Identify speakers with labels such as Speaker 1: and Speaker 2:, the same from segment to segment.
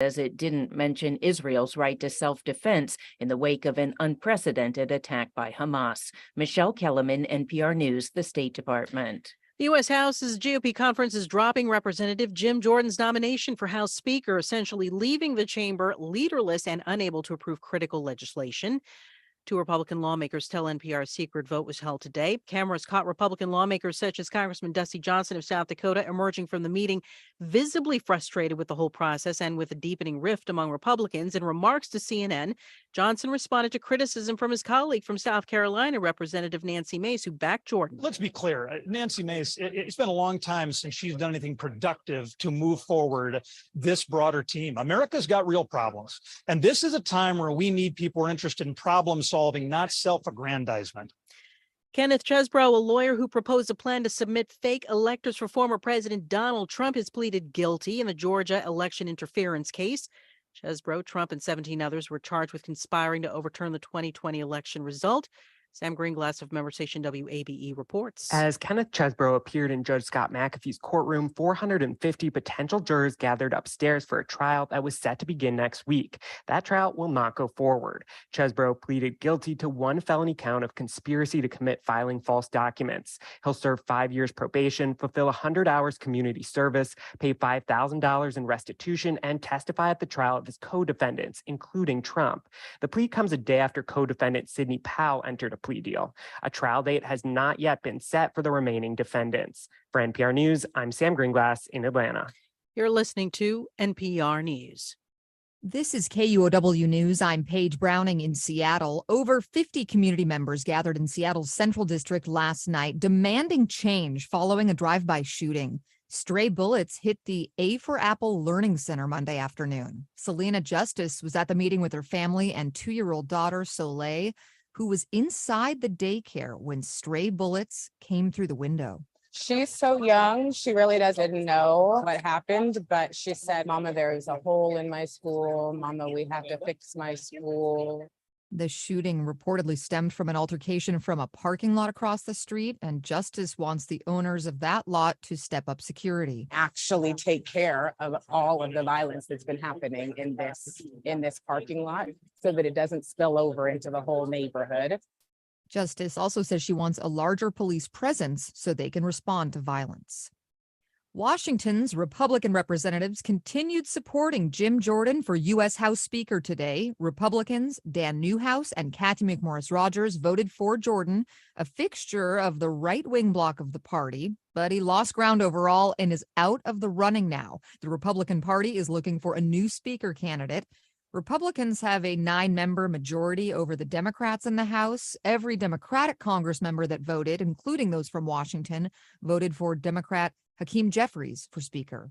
Speaker 1: as it didn't mention Israel's right to self-defense in the wake of an unprecedented attack by Hamas. Michelle Kellerman, NPR News, the State Department.
Speaker 2: The U.S. House's GOP conference is dropping Representative Jim Jordan's nomination for House Speaker, essentially leaving the chamber leaderless and unable to approve critical legislation. Two Republican lawmakers tell NPR a secret vote was held today. Cameras caught Republican lawmakers such as Congressman Dusty Johnson of South Dakota emerging from the meeting, visibly frustrated with the whole process and with a deepening rift among Republicans. In remarks to CNN, Johnson responded to criticism from his colleague from South Carolina, Representative Nancy Mace, who backed Jordan.
Speaker 3: Let's be clear. Nancy Mace, it's been a long time since she's done anything productive to move forward this broader team. America's got real problems. And this is a time where we need people who are interested in problem solving, not self-aggrandizement.
Speaker 2: Kenneth Chesbro, a lawyer who proposed a plan to submit fake electors for former President Donald Trump, has pleaded guilty in the Georgia election interference case. Chesbro, Trump, and 17 others were charged with conspiring to overturn the 2020 election result. Sam Greenglass of member station WABE reports.
Speaker 4: As Kenneth Chesbro appeared in Judge Scott McAfee's courtroom, 450 potential jurors gathered upstairs for a trial that was set to begin next week. That trial will not go forward. Chesbro pleaded guilty to one felony count of conspiracy to commit filing false documents. He'll serve 5 years probation, fulfill 100 hours community service, pay $5,000 in restitution, and testify at the trial of his co-defendants, including Trump. The plea comes a day after co-defendant Sidney Powell entered a plea deal. A trial date has not yet been set for the remaining defendants. For NPR News, I'm Sam Greenglass in Atlanta.
Speaker 2: You're listening to NPR News.
Speaker 5: This is KUOW News. I'm Paige Browning in Seattle. Over 50 community members gathered in Seattle's Central District last night, demanding change following a drive-by shooting. Stray bullets hit the A for Apple Learning Center Monday afternoon. Selena Justice was at the meeting with her family and 2-year-old daughter, Soleil, who was inside the daycare when stray bullets came through the window.
Speaker 6: She's so young, she really doesn't know what happened, but she said, "Mama, there's a hole in my school. Mama, we have to fix my school."
Speaker 5: The shooting reportedly stemmed from an altercation from a parking lot across the street, and Justice wants the owners of that lot to step up security.
Speaker 6: Actually take care of all of the violence that's been happening in this parking lot so that it doesn't spill over into the whole neighborhood.
Speaker 5: Justice also says she wants a larger police presence so they can respond to violence. Washington's Republican representatives continued supporting Jim Jordan for U.S. House Speaker today. Republicans Dan Newhouse and Kathy McMorris Rodgers voted for Jordan, a fixture of the right-wing bloc of the party, but he lost ground overall and is out of the running now. The Republican Party is looking for a new speaker candidate. Republicans have a 9-member majority over the Democrats in the House. Every Democratic Congress member that voted, including those from Washington, voted for Democrat Hakeem Jeffries for Speaker.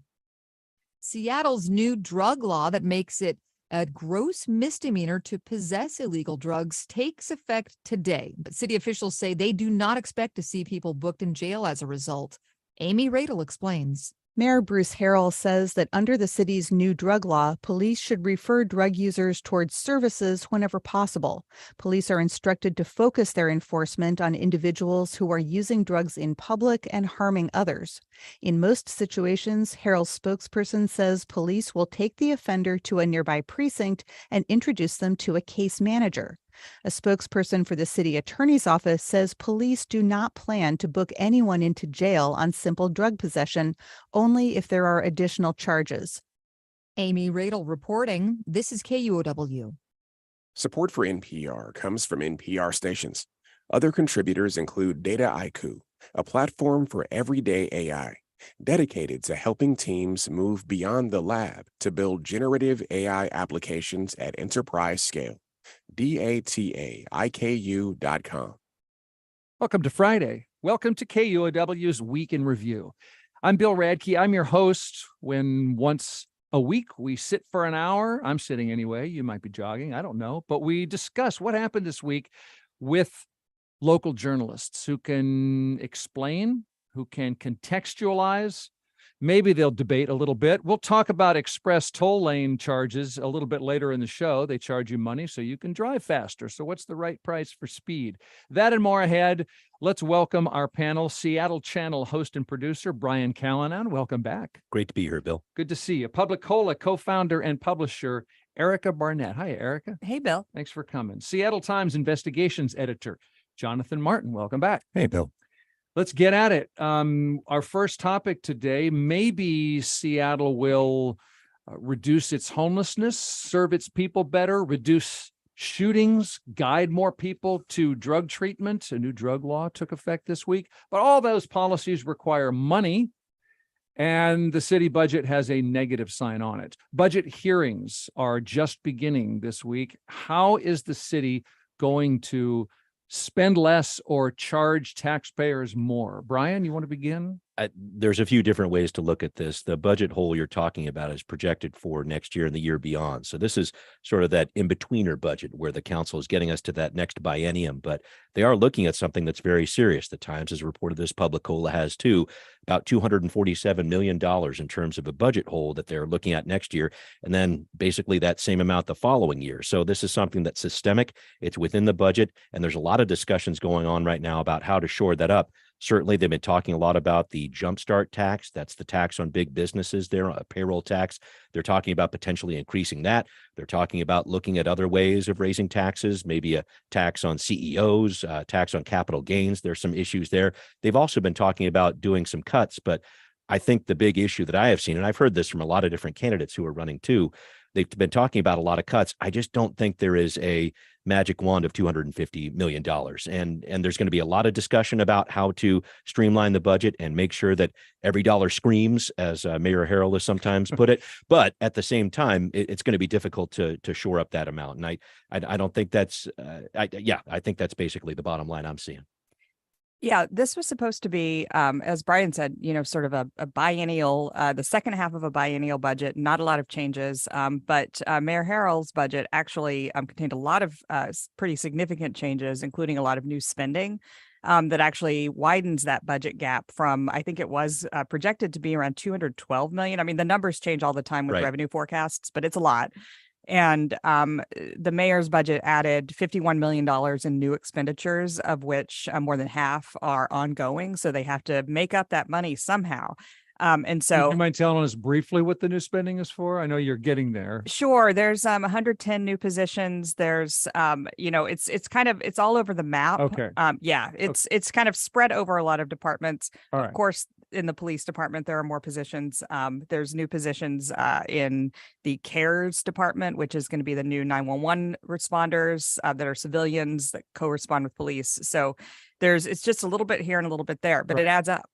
Speaker 5: Seattle's new drug law that makes it a gross misdemeanor to possess illegal drugs takes effect today, but city officials say they do not expect to see people booked in jail as a result. Amy Radel explains.
Speaker 7: Mayor Bruce Harrell says that under the city's new drug law, police should refer drug users towards services whenever possible. Police are instructed to focus their enforcement on individuals who are using drugs in public and harming others. In most situations, Harrell's spokesperson says police will take the offender to a nearby precinct and introduce them to a case manager. A spokesperson for the city attorney's office says police do not plan to book anyone into jail on simple drug possession, only if there are additional charges.
Speaker 5: Amy Radel reporting. This is KUOW.
Speaker 8: Support for NPR comes from NPR stations. Other contributors include Dataiku, a platform for everyday AI, dedicated to helping teams move beyond the lab to build generative AI applications at enterprise scale. DATAIKU.com.
Speaker 9: Welcome to Friday. Welcome to KUOW's Week in Review. I'm Bill Radke. I'm your host. When once a week we sit for an hour, I'm sitting anyway, you might be jogging, I don't know, but we discuss what happened this week with local journalists who can explain, who can contextualize, Maybe they'll debate a little bit. We'll talk about express toll lane charges a little bit later in the show. They charge you money so you can drive faster. So what's the right price for speed? That and more ahead. Let's welcome our panel, Seattle Channel host and producer, Brian Callanan. Welcome back.
Speaker 10: Great to be here, Bill.
Speaker 9: Good to see you. PubliCola co-founder and publisher, Erica Barnett. Hi, Erica.
Speaker 11: Hey, Bill.
Speaker 9: Thanks for coming. Seattle Times investigations editor, Jonathan Martin. Welcome back.
Speaker 10: Hey, Bill.
Speaker 9: Let's get at it. Our first topic today, maybe Seattle will reduce its homelessness, serve its people better, reduce shootings, guide more people to drug treatment. A new drug law took effect this week. But all those policies require money, and the city budget has a negative sign on it. Budget hearings are just beginning this week. How is the city going to spend less or charge taxpayers more? Brian, you want to begin?
Speaker 10: There's a few different ways to look at this. The budget hole you're talking about is projected for next year and the year beyond. So this is sort of that in-betweener budget where the council is getting us to that next biennium. But they are looking at something that's very serious. The Times has reported this, PubliCola has too, about $247 million in terms of a budget hole that they're looking at next year. And then basically that same amount the following year. So this is something that's systemic. It's within the budget. And there's a lot of discussions going on right now about how to shore that up. Certainly, they've been talking a lot about the jumpstart tax. That's the tax on big businesses there, a payroll tax. They're talking about potentially increasing that. They're talking about looking at other ways of raising taxes, maybe a tax on CEOs, tax on capital gains. There's some issues there. They've also been talking about doing some cuts, but I think the big issue that I have seen, and I've heard this from a lot of different candidates who are running too, they've been talking about a lot of cuts. I just don't think there is a magic wand of $250 million. And there's going to be a lot of discussion about how to streamline the budget and make sure that every dollar screams, as Mayor Harrell has sometimes put it. But at the same time, it's going to be difficult to shore up that amount. And I don't think that's, I think that's basically the bottom line I'm seeing.
Speaker 11: Yeah, this was supposed to be, as Brian said, sort of a biennial, the second half of a biennial budget, not a lot of changes. But Mayor Harrell's budget actually contained a lot of pretty significant changes, including a lot of new spending that actually widens that budget gap from, I think it was projected to be around 212 million. I mean, the numbers change all the time with revenue forecasts, but it's a lot. And the mayor's budget added $51 million in new expenditures, of which more than half are ongoing. So they have to make up that money somehow. And so,
Speaker 9: you mind telling us briefly what the new spending is for? I know you're getting there.
Speaker 11: Sure. There's 110 new positions. There's it's all over the map.
Speaker 9: Okay.
Speaker 11: It's kind of spread over a lot of departments.
Speaker 9: All right.
Speaker 11: Of course, in the police department, there are more positions. There's new positions in the CARES department, which is going to be the new 911 responders that are civilians that co-respond with police. So it's just a little bit here and a little bit there, but it adds up.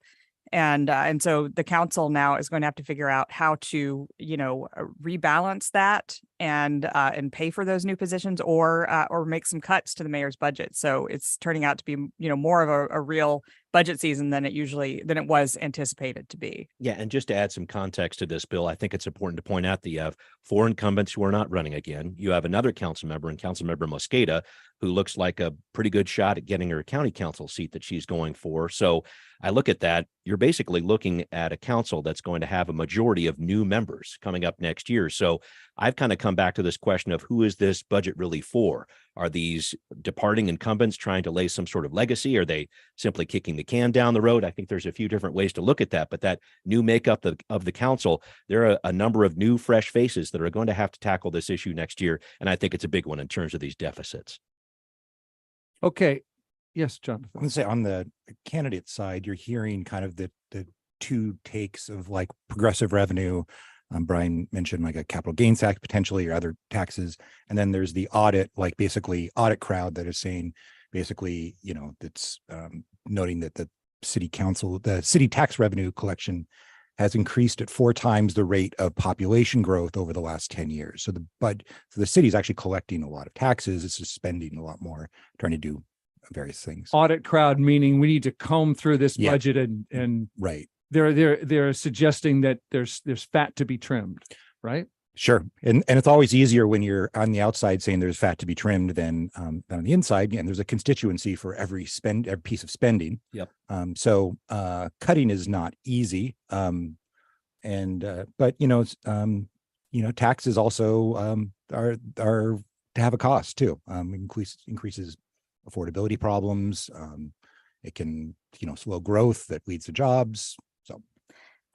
Speaker 11: And so the council now is going to have to figure out how to, rebalance that and pay for those new positions or make some cuts to the mayor's budget. So it's turning out to be, more of a real budget season than it was anticipated to be.
Speaker 10: Yeah. And just to add some context to this, Bill, I think it's important to point out that you have 4 incumbents who are not running again. You have another council member and Councilmember Mosqueda, who looks like a pretty good shot at getting her county council seat that she's going for. So I look at that, you're basically looking at a council that's going to have a majority of new members coming up next year. So I've kind of come back to this question of who is this budget really for? Are these departing incumbents trying to lay some sort of legacy? Are they simply kicking the can down the road? I think there's a few different ways to look at that, but that new makeup of the council, there are a number of new, fresh faces that are going to have to tackle this issue next year. And I think it's a big one in terms of these deficits.
Speaker 9: Okay. Yes, Jonathan.
Speaker 12: I'm going to say on the candidate side, you're hearing kind of the two takes of like progressive revenue. Brian mentioned like a capital gains tax potentially or other taxes. And then there's the audit crowd that is saying basically, that's noting that the city tax revenue collection has increased at 4 times the rate of population growth over the last 10 years. So the city is actually collecting a lot of taxes. It's just spending a lot more, trying to do various things.
Speaker 9: Audit crowd, meaning we need to comb through this budget and
Speaker 12: right.
Speaker 9: They're suggesting that there's fat to be trimmed, right?
Speaker 12: Sure. And it's always easier when you're on the outside saying there's fat to be trimmed than on the inside. And there's a constituency for every piece of spending.
Speaker 10: Yep.
Speaker 12: So cutting is not easy. But taxes also are to have a cost too. Increases affordability problems. It can slow growth that leads to jobs. So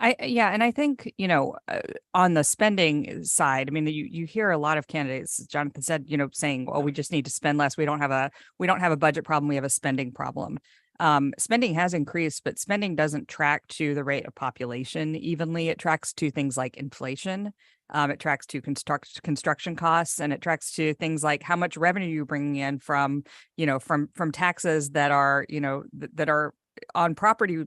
Speaker 11: And I think, on the spending side, I mean, you hear a lot of candidates, Jonathan said, saying, "Oh, we just need to spend less. We don't have a budget problem. We have a spending problem." Spending has increased, but spending doesn't track to the rate of population evenly. It tracks to things like inflation. It tracks to construction costs, and it tracks to things like how much revenue you're bringing in from taxes that are, that are on property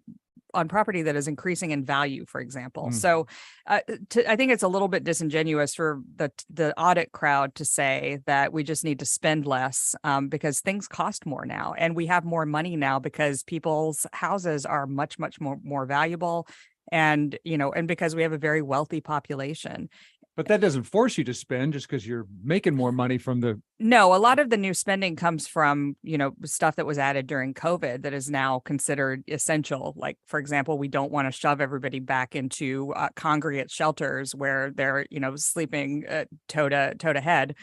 Speaker 11: that is increasing in value, for example. So I think it's a little bit disingenuous for the audit crowd to say that we just need to spend less because things cost more now, and we have more money now because people's houses are much more valuable, and because we have a very wealthy population.
Speaker 9: But that doesn't force you to spend just because you're making more money from the.
Speaker 11: No, a lot of the new spending comes from, stuff that was added during COVID that is now considered essential. Like, for example, we don't want to shove everybody back into congregate shelters where they're, sleeping toe to head.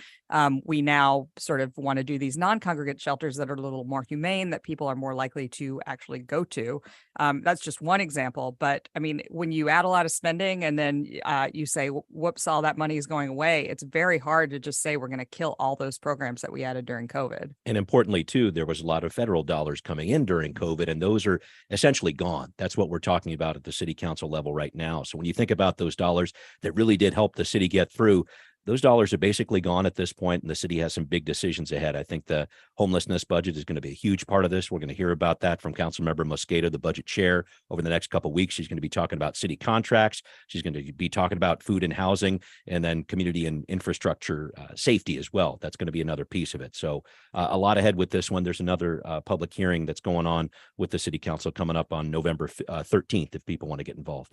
Speaker 11: We now sort of want to do these non-congregate shelters that are a little more humane, that people are more likely to actually go to. That's just one example. But I mean, when you add a lot of spending and then you say, whoops, all that money is going away, it's very hard to just say we're going to kill all those programs that we added during COVID.
Speaker 10: And importantly, too, there was a lot of federal dollars coming in during COVID, and those are essentially gone. That's what we're talking about at the city council level right now. So when you think about those dollars that really did help the city get through, those dollars are basically gone at this point, and the city has some big decisions ahead. I think the homelessness budget is going to be a huge part of this. We're going to hear about that from Councilmember Mosqueda, the budget chair, over the next couple of weeks. She's going to be talking about city contracts. She's going to be talking about food and housing, and then community and infrastructure safety as well. That's going to be another piece of it. So a lot ahead with this one. There's another public hearing that's going on with the city council coming up on November 13th if people want to get involved.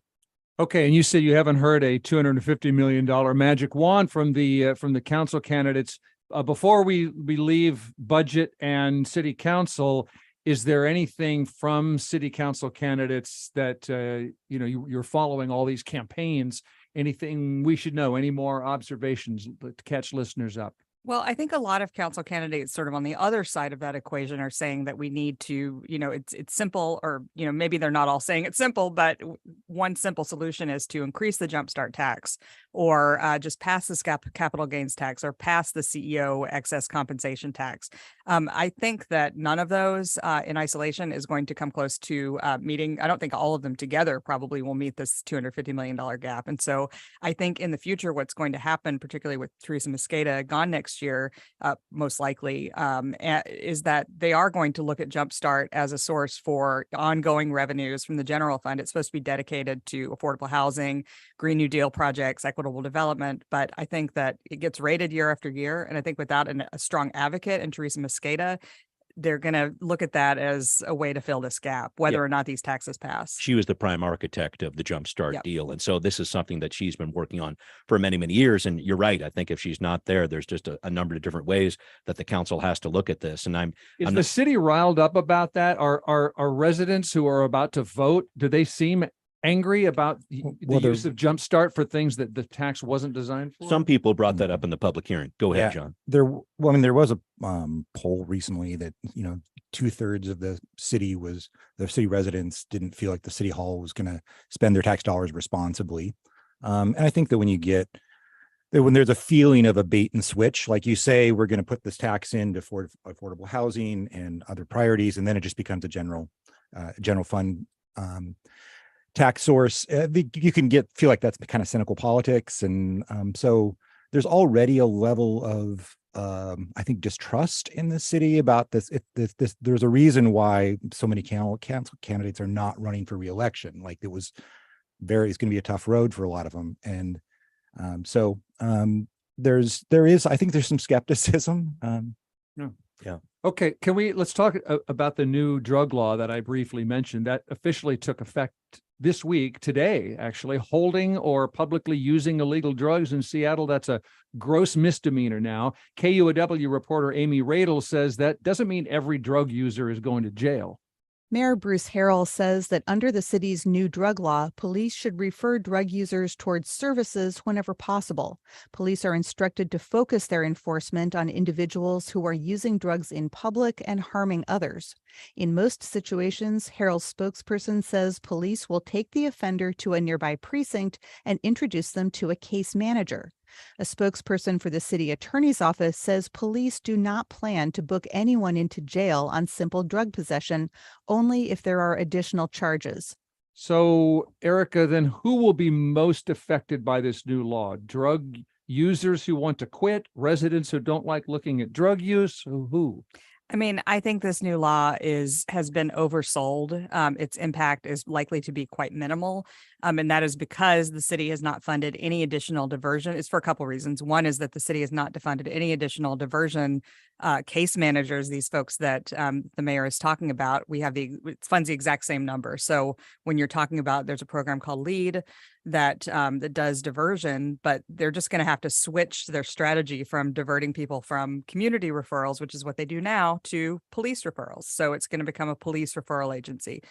Speaker 9: Okay, and you said you haven't heard a $250 million magic wand from the council candidates. Before we leave budget and city council, is there anything from city council candidates that you're following all these campaigns? Anything we should know? Any more observations to catch listeners up?
Speaker 11: Well, I think a lot of council candidates sort of on the other side of that equation are saying that we need to, it's simple, or, maybe they're not all saying it's simple, but one simple solution is to increase the jumpstart tax, or just pass this capital gains tax, or pass the CEO excess compensation tax. I think that none of those in isolation is going to come close to meeting. I don't think all of them together probably will meet this $250 million gap. And so I think in the future, what's going to happen, particularly with Teresa Mosqueda gone next year, most likely, is that they are going to look at Jumpstart as a source for ongoing revenues from the general fund. It's supposed to be dedicated to affordable housing, Green New Deal projects, equitable development. But I think that it gets rated year after year. And I think without a strong advocate in Teresa Mosqueda, they're going to look at that as a way to fill this gap, whether or not these taxes pass.
Speaker 10: She was the prime architect of the Jumpstart deal. And so this is something that she's been working on for many, many years. And you're right. I think if she's not there, there's just a number of different ways that the council has to look at this. And
Speaker 9: Is the city riled up about that? Are residents who are about to vote, do they seem angry about the use of Jumpstart for things that the tax wasn't designed for?
Speaker 10: Some people brought that up in the public hearing. Go ahead, John.
Speaker 12: There was a poll recently that 2/3 of the city residents didn't feel like the city hall was going to spend their tax dollars responsibly. And I think that when there's a feeling of a bait and switch, like you say, we're going to put this tax into affordable housing and other priorities, and then it just becomes a general fund tax source, you can feel like that's kind of cynical politics. And so there's already a level of, I think, distrust in the city about this. There's a reason why so many council candidates are not running for reelection. Like it's going to be a tough road for a lot of them. And I think there's some skepticism.
Speaker 9: Yeah. Okay. Let's talk about the new drug law that I briefly mentioned that officially took effect this week, today, actually. Holding or publicly using illegal drugs in Seattle, that's a gross misdemeanor now. KUOW reporter Amy Radel says that doesn't mean every drug user is going to jail.
Speaker 7: Mayor Bruce Harrell says that under the city's new drug law, police should refer drug users towards services whenever possible. Police are instructed to focus their enforcement on individuals who are using drugs in public and harming others. In most situations, Harrell's spokesperson says police will take the offender to a nearby precinct and introduce them to a case manager. A spokesperson for the city attorney's office says police do not plan to book anyone into jail on simple drug possession, only if there are additional charges.
Speaker 9: So, Erica, then who will be most affected by this new law? Drug users who want to quit, residents who don't like looking at drug use, who?
Speaker 11: I mean, I think this new law has been oversold. Its impact is likely to be quite minimal. And that is because the city has not funded any additional diversion. It's for a couple of reasons. One is that the city has not funded any additional diversion case managers, these folks that the mayor is talking about. It funds the exact same number. So when you're talking about, there's a program called LEAD that does diversion, but they're just going to have to switch their strategy from diverting people from community referrals, which is what they do now, to police referrals. So it's going to become a police referral agency.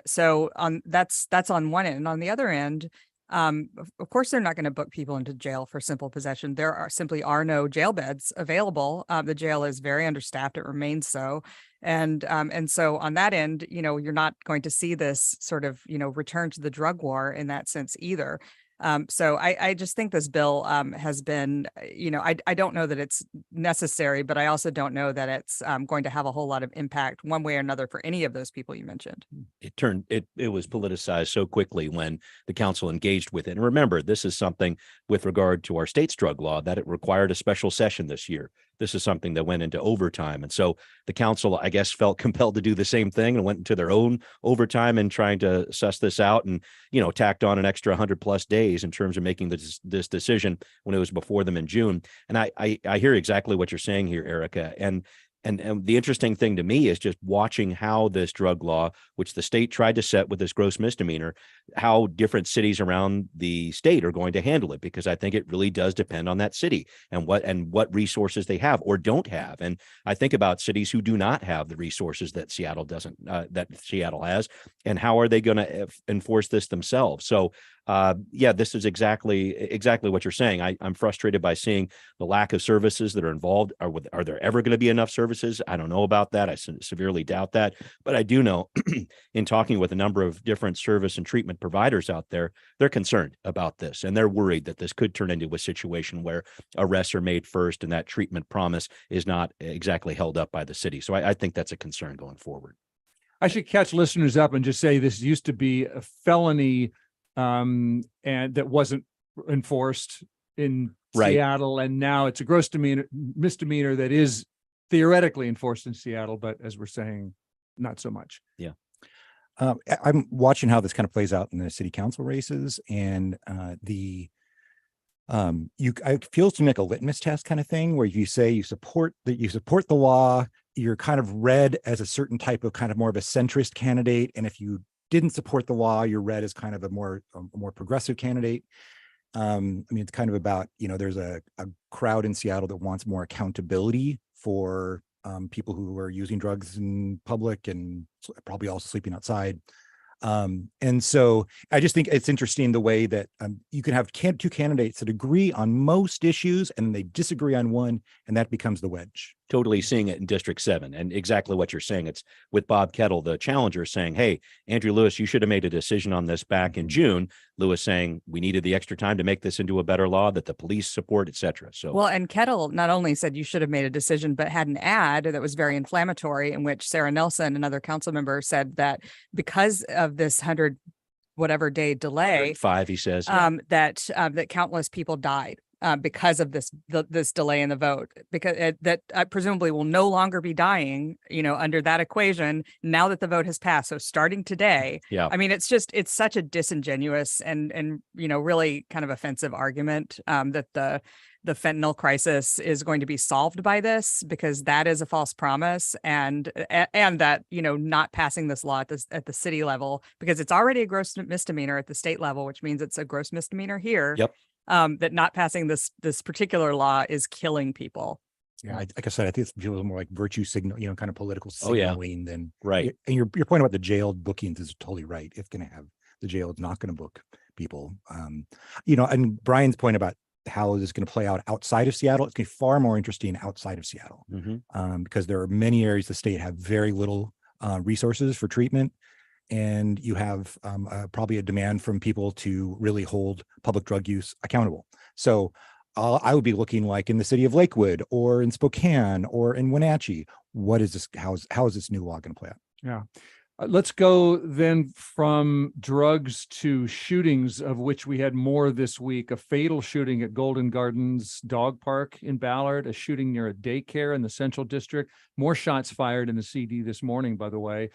Speaker 11: So that's on one end. On the other end, of course, they're not going to book people into jail for simple possession. There simply are no jail beds available. The jail is very understaffed. It remains so. And so on that end, you're not going to see this sort of, return to the drug war in that sense either. So I just think this bill has been, I don't know that it's necessary, but I also don't know that it's going to have a whole lot of impact one way or another for any of those people you mentioned.
Speaker 10: It was politicized so quickly when the council engaged with it. And remember, this is something with regard to our state's drug law that it required a special session this year. This is something that went into overtime. And so the council, I guess, felt compelled to do the same thing and went into their own overtime and trying to suss this out and, tacked on an extra 100+ days in terms of making this decision when it was before them in June. And I hear exactly what you're saying here, Erica. And the interesting thing to me is just watching how this drug law, which the state tried to set with this gross misdemeanor, how different cities around the state are going to handle it, because I think it really does depend on that city and what resources they have or don't have. And I think about cities who do not have the resources that Seattle has, and how are they going to enforce this themselves? So this is exactly what you're saying. I'm frustrated by seeing the lack of services that are involved. Are there ever going to be enough services? I don't know about that. I severely doubt that. But I do know in talking with a number of different service and treatment providers out there, they're concerned about this. And they're worried that this could turn into a situation where arrests are made first and that treatment promise is not exactly held up by the city. So I think that's a concern going forward.
Speaker 9: I should catch listeners up and just say this used to be a felony and that wasn't enforced in Seattle, and now it's a gross misdemeanor that is theoretically enforced in Seattle, but as we're saying, not so much.
Speaker 10: Yeah.
Speaker 12: I'm watching how this kind of plays out in the city council races, and it feels to me like a litmus test kind of thing, where you say you support the law, you're kind of read as a certain type of kind of more of a centrist candidate, and if you didn't support the law, you're read as kind of a more progressive candidate. It's kind of about, there's a crowd in Seattle that wants more accountability for people who are using drugs in public and probably also sleeping outside. And so I just think it's interesting the way that you can have two candidates that agree on most issues and they disagree on one, and that becomes the wedge.
Speaker 10: Totally seeing it in District 7, and exactly what you're saying. It's with Bob Kettle, the challenger, saying, hey, Andrew Lewis, you should have made a decision on this back in June. Lewis saying we needed the extra time to make this into a better law that the police support, et cetera. So,
Speaker 11: well, and Kettle not only said you should have made a decision, but had an ad that was very inflammatory in which Sarah Nelson, another council member, said that because of this 100 whatever day delay,
Speaker 10: 5, he says,
Speaker 11: that countless people died. Because of this delay in the vote, because that presumably will no longer be dying, under that equation now that the vote has passed. So starting today, it's such a disingenuous and really kind of offensive argument that the fentanyl crisis is going to be solved by this, because that is a false promise, and that not passing this law at the city level, because it's already a gross misdemeanor at the state level, which means it's a gross misdemeanor here.
Speaker 10: Yep.
Speaker 11: That not passing this particular law is killing people.
Speaker 12: Yeah, like I said, I think it feels more like virtue signal, kind of political
Speaker 10: Oh, yeah.
Speaker 12: signaling than
Speaker 10: Right.
Speaker 12: And your point about the jailed bookings is totally right. If going to have the jail is not going to book people, and Brian's point about how this is going to play out outside of Seattle, it's going to be far more interesting outside of Seattle, because there are many areas of the state have very little resources for treatment. And you have probably a demand from people to really hold public drug use accountable. So I would be looking like in the city of Lakewood or in Spokane or in Wenatchee. What is this? How is this new law going to play out?
Speaker 9: Yeah. Let's go then from drugs to shootings, of which we had more this week. A fatal shooting at Golden Gardens Dog Park in Ballard, a shooting near a daycare in the Central District. More shots fired in the CD this morning, by the way.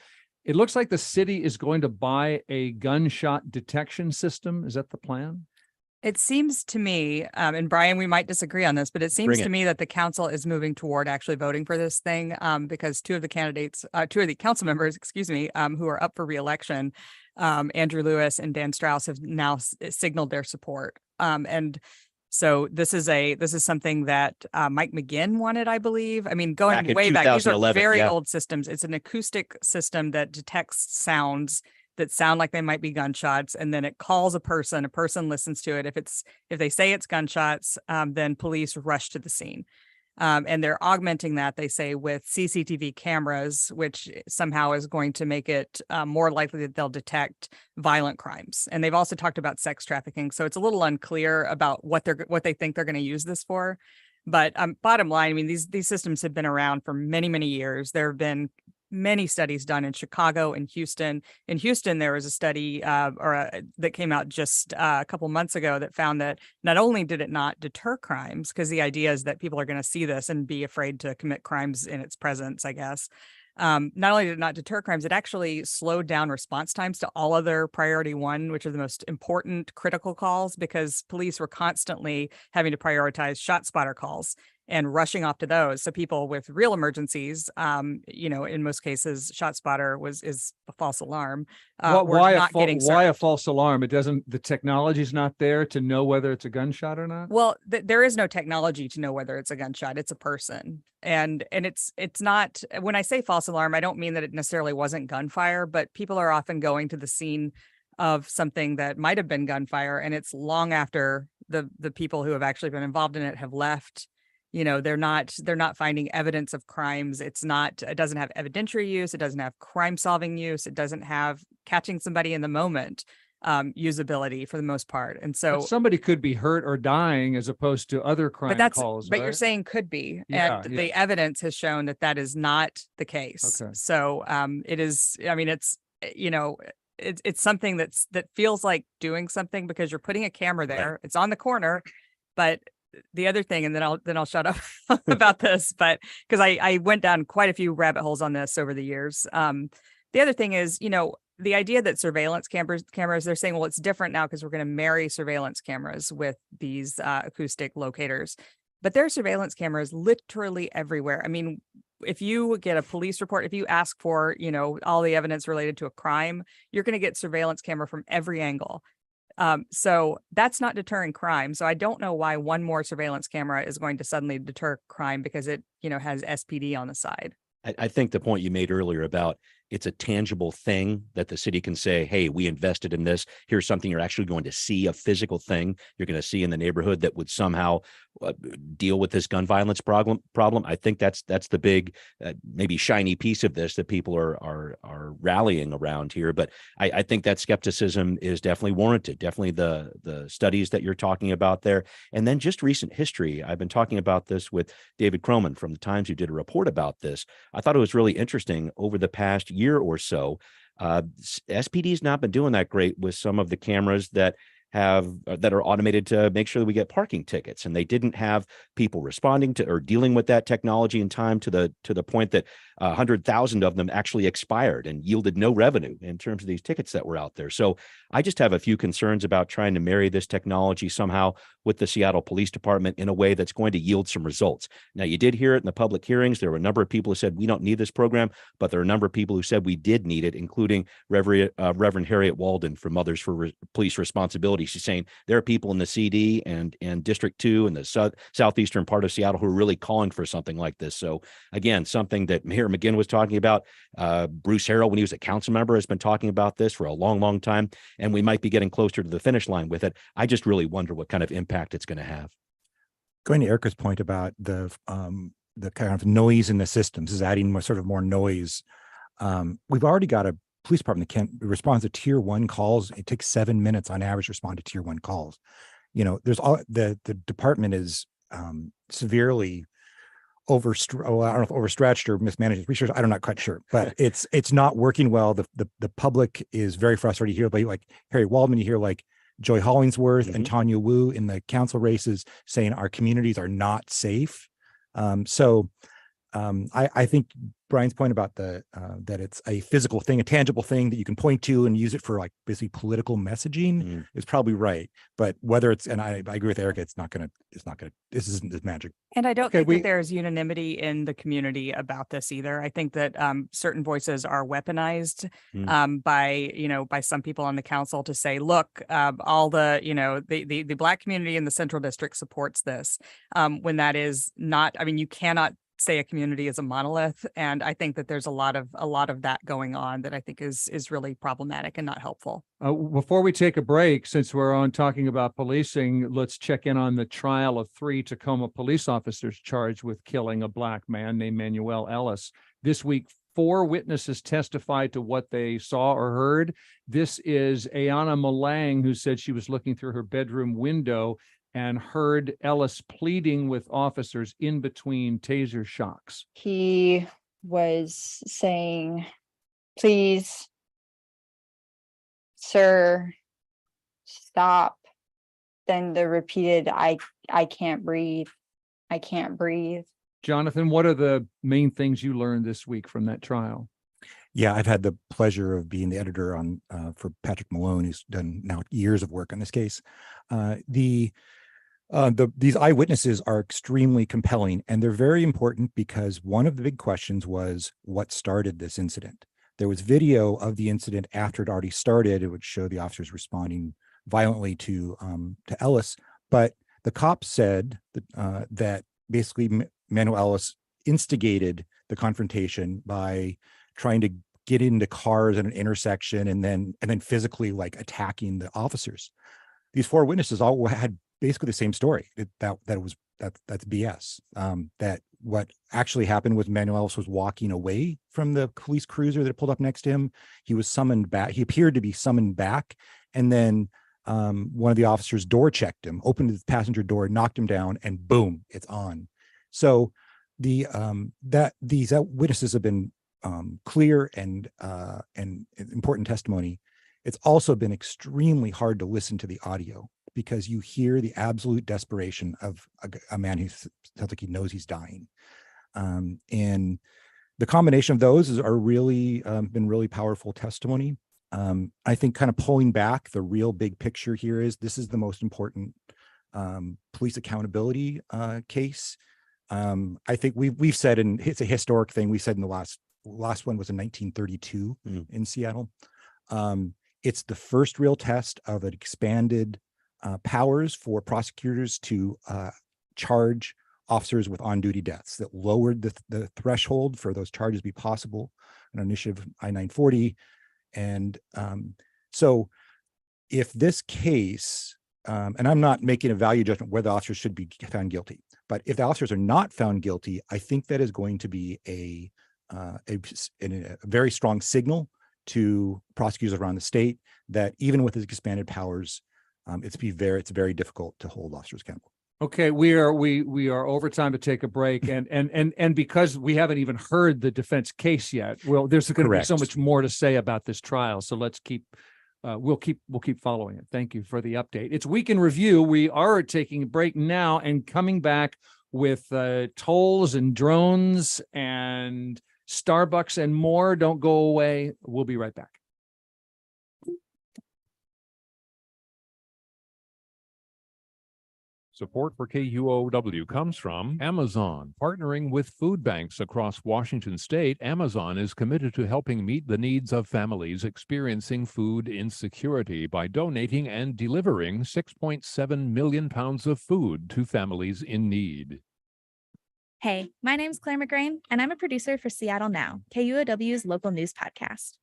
Speaker 9: It looks like the city is going to buy a gunshot detection system. Is that the plan?
Speaker 11: It seems to me, and Brian, we might disagree on this, but it seems to me that the council is moving toward actually voting for this thing, because two of the council members, who are up for reelection, Andrew Lewis and Dan Strauss, have now signaled their support. And so this is something that Mike McGinn wanted, I believe. I mean, going way back, these are very old systems. It's an acoustic system that detects sounds that sound like they might be gunshots, and then it calls a person listens to it. If they say it's gunshots, then police rush to the scene. And they're augmenting that, they say, with CCTV cameras, which somehow is going to make it more likely that they'll detect violent crimes. And they've also talked about sex trafficking. So it's a little unclear about what they think they're going to use this for. But bottom line, I mean, these systems have been around for many, many years. There have been many studies done in Chicago and Houston. In Houston, there was a study that came out just a couple months ago that found that not only did it not deter crimes, because the idea is that people are going to see this and be afraid to commit crimes in its presence, I guess. Not only did it not deter crimes, it actually slowed down response times to all other priority one, which are the most important critical calls, because police were constantly having to prioritize shot spotter calls and rushing off to those. So people with real emergencies, in most cases, shot spotter is a false alarm.
Speaker 9: Why a false alarm? The technology's not there to know whether it's a gunshot or not?
Speaker 11: Well, there is no technology to know whether it's a gunshot. It's a person. And it's not, when I say false alarm, I don't mean that it necessarily wasn't gunfire, but people are often going to the scene of something that might have been gunfire, and it's long after the people who have actually been involved in it have left. They're not finding evidence of crimes. It doesn't have evidentiary use. It doesn't have crime solving use. It doesn't have catching somebody in the moment usability for the most part. And so
Speaker 9: but somebody could be hurt or dying as opposed to other crime calls.
Speaker 11: But
Speaker 9: right?
Speaker 11: You're saying could be.
Speaker 9: Yeah,
Speaker 11: and the evidence has shown that is not the case.
Speaker 9: Okay.
Speaker 11: So it is, I mean, it's something that feels like doing something because you're putting a camera there. Right. It's on the corner, but the other thing, and then I'll shut up about this, but because I went down quite a few rabbit holes on this over the years. The other thing is, the idea that surveillance cameras, they're saying, well, it's different now because we're going to marry surveillance cameras with these acoustic locators. But there are surveillance cameras literally everywhere. I mean, if you get a police report, if you ask for, all the evidence related to a crime, you're going to get surveillance camera from every angle. So that's not deterring crime. So I don't know why one more surveillance camera is going to suddenly deter crime because it, has SPD on the side.
Speaker 10: I think the point you made earlier about it's a tangible thing that the city can say, hey, we invested in this. Here's something you're actually going to see, a physical thing you're going to see in the neighborhood that would somehow deal with this gun violence problem. I think that's the big, maybe shiny piece of this that people are rallying around here. But I think that skepticism is definitely warranted. Definitely the studies that you're talking about there. And then just recent history. I've been talking about this with David Croman from the Times, who did a report about this. I thought it was really interesting over the past year or so. SPD's not been doing that great with some of the cameras that are automated to make sure that we get parking tickets, and they didn't have people responding to or dealing with that technology in time to the point that 100,000 of them actually expired and yielded no revenue in terms of these tickets that were out there. So I just have a few concerns about trying to marry this technology somehow with the Seattle Police Department in a way that's going to yield some results. Now, you did hear it in the public hearings. There were a number of people who said we don't need this program, but there are a number of people who said we did need it, including Reverend Harriet Walden from Mothers for Police Responsibility, credibility. She's saying there are people in the CD and District 2 and the southeastern part of Seattle who are really calling for something like this. So again, something that Mayor McGinn was talking about. Bruce Harrell, when he was a council member, has been talking about this for a long, long time, and we might be getting closer to the finish line with it. I just really wonder what kind of impact it's going to have.
Speaker 12: Going to Erica's point about the kind of noise in the systems is adding more noise. We've already got a police department that can respond to tier 1 calls. It takes 7 minutes on average to respond to tier 1 calls. There's the department is severely I don't know if overstretched or mismanaged research. I'm not quite sure, but it's not working well. The public is very frustrated. You hear like Harry Waldman, you hear like Joy Hollingsworth and Tanya Wu in the council races saying our communities are not safe. I think Brian's point about that it's a physical thing, a tangible thing that you can point to and use it for like basically political messaging is probably right. But whether it's, and I agree with Erica, this isn't this magic.
Speaker 11: And I don't think that there's unanimity in the community about this either. I think that certain voices are weaponized by some people on the council to say, look, all the Black community in the Central District supports this, when that is not. I mean, you cannot say a community is a monolith, and I think that there's a lot of that going on that I think is really problematic and not helpful.
Speaker 9: Before we take a break, since we're on talking about policing, let's check in on the trial of 3 Tacoma police officers charged with killing a Black man named Manuel Ellis. This week, 4 witnesses testified to what they saw or heard. This is Aiyana Mallang, who said she was looking through her bedroom window and heard Ellis pleading with officers in between taser shocks.
Speaker 13: He was saying, please, sir, stop. Then the repeated, I can't breathe. I can't breathe.
Speaker 9: Jonathan, what are the main things you learned this week from that trial?
Speaker 12: Yeah, I've had the pleasure of being the editor on for Patrick Malone, who's done now years of work on this case. These eyewitnesses are extremely compelling, and they're very important because one of the big questions was what started this incident. There was video of the incident after it already started. It would show the officers responding violently to Ellis, but the cops said that basically Manuel Ellis instigated the confrontation by trying to get into cars at an intersection and then physically like attacking the officers. These 4 witnesses all had basically the same story. That's BS. That what actually happened was Manuel Ellis was walking away from the police cruiser that pulled up next to him. He was summoned back. He appeared to be summoned back, and then one of the officers door checked him, opened the passenger door, knocked him down, and boom, it's on. So these witnesses have been clear and important testimony. It's also been extremely hard to listen to the audio, because you hear the absolute desperation of a man who sounds like he knows he's dying. And the combination of those are really been really powerful testimony. I think kind of pulling back, the real big picture here is this is the most important police accountability case. I think we've said, and it's a historic thing, we said in the last one was in 1932 in Seattle. It's the first real test of an expanded powers for prosecutors to charge officers with on-duty deaths that lowered the threshold for those charges be possible, an initiative I-940. And so if this case, and I'm not making a value judgment whether the officers should be found guilty, but if the officers are not found guilty, I think that is going to be a very strong signal to prosecutors around the state that even with his expanded powers, it's very difficult to hold officers accountable.
Speaker 9: Okay, we are over time to take a break, and because we haven't even heard the defense case yet, well, there's going to be so much more to say about this trial. So let's we'll keep following it. Thank you for the update. It's Week in Review. We are taking a break now and coming back with tolls and drones and Starbucks and more. Don't go away. We'll be right back.
Speaker 14: Support for KUOW comes from Amazon. Partnering with food banks across Washington state, Amazon is committed to helping meet the needs of families experiencing food insecurity by donating and delivering 6.7 million pounds of food to families in need.
Speaker 15: Hey, my name's Claire McGrain, and I'm a producer for Seattle Now, KUOW's local news podcast.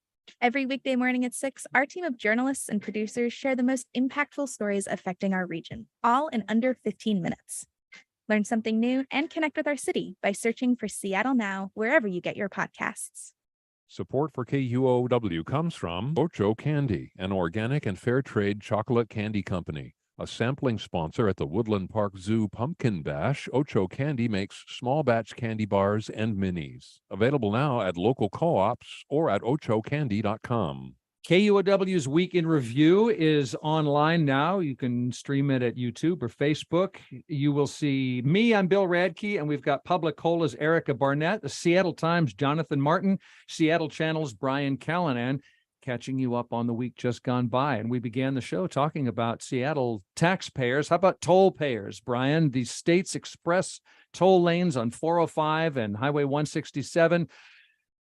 Speaker 15: Every weekday morning at 6, our team of journalists and producers share the most impactful stories affecting our region, all in under 15 minutes. Learn something new and connect with our city by searching for Seattle Now wherever you get your podcasts.
Speaker 14: Support for KUOW comes from Ocho Candy, an organic and fair trade chocolate candy company. A sampling sponsor at the Woodland Park Zoo Pumpkin Bash, Ocho Candy makes small batch candy bars and minis. Available now at local co-ops or at ochocandy.com.
Speaker 9: KUOW's Week in Review is online now. You can stream it at YouTube or Facebook. You will see me, I'm Bill Radke, and we've got PubliCola's Erica Barnett, the Seattle Times' Jonathan Martin, Seattle Channel's Brian Callanan, catching you up on the week just gone by. And we began the show talking about Seattle taxpayers. How about toll payers, Brian? The state's express toll lanes on 405 and Highway 167.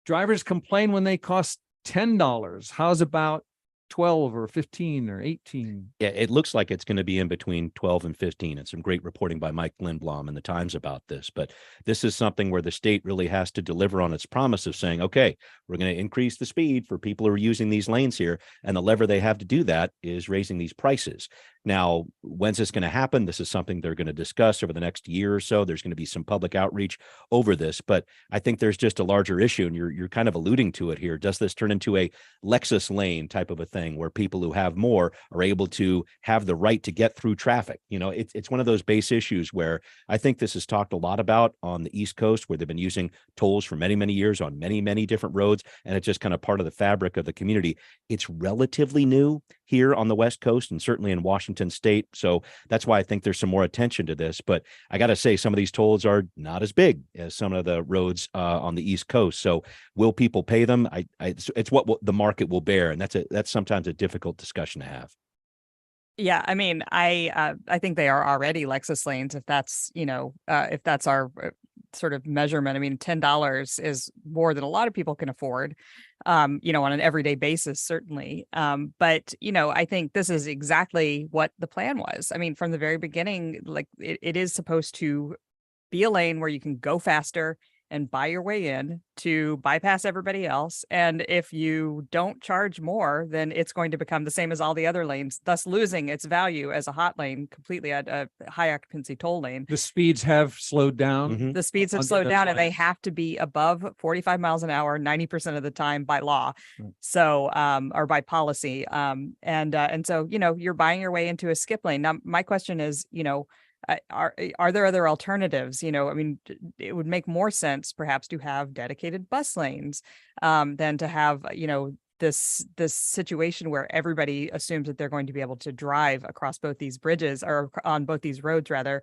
Speaker 9: Drivers complain when they cost $10. How's about 12 or 15 or 18?
Speaker 10: Yeah, it looks like it's going to be in between 12 and 15, and some great reporting by Mike Lindblom in the Times about this. But this is something where the state really has to deliver on its promise of saying, okay, we're going to increase the speed for people who are using these lanes here. And the lever they have to do that is raising these prices. Now, when's this going to happen? This is something they're going to discuss over the next year or so. There's going to be some public outreach over this, but I think there's just a larger issue, and you're kind of alluding to it here. Does this turn into a Lexus lane type of a thing where people who have more are able to have the right to get through traffic? You know, it's one of those base issues where I think this is talked a lot about on the East Coast, where they've been using tolls for many, many years on many, many different roads, and it's just kind of part of the fabric of the community. It's relatively new here on the West Coast and certainly in Washington state. So that's why I think there's some more attention to this. But I got to say, some of these tolls are not as big as some of the roads on the East Coast. So will people pay them? It's what the market will bear. And that's sometimes a difficult discussion to have.
Speaker 11: Yeah, I mean, I think they are already Lexus lanes, if that's, if that's our sort of measurement. I mean, $10 is more than a lot of people can afford, on an everyday basis, certainly. But, I think this is exactly what the plan was. I mean, from the very beginning, like it is supposed to be a lane where you can go faster and buy your way in to bypass everybody else. And if you don't charge more, then it's going to become the same as all the other lanes, thus losing its value as a hot lane, completely a high occupancy toll lane.
Speaker 9: The speeds have slowed down.
Speaker 10: Mm-hmm.
Speaker 11: The speeds have slowed down, and they have to be above 45 miles an hour 90% of the time by law. So, or by policy. And so, you're buying your way into a skip lane. Now, my question is, are there other alternatives? I mean, it would make more sense perhaps to have dedicated bus lanes than to have, this situation where everybody assumes that they're going to be able to drive across both these bridges, or on both these roads rather,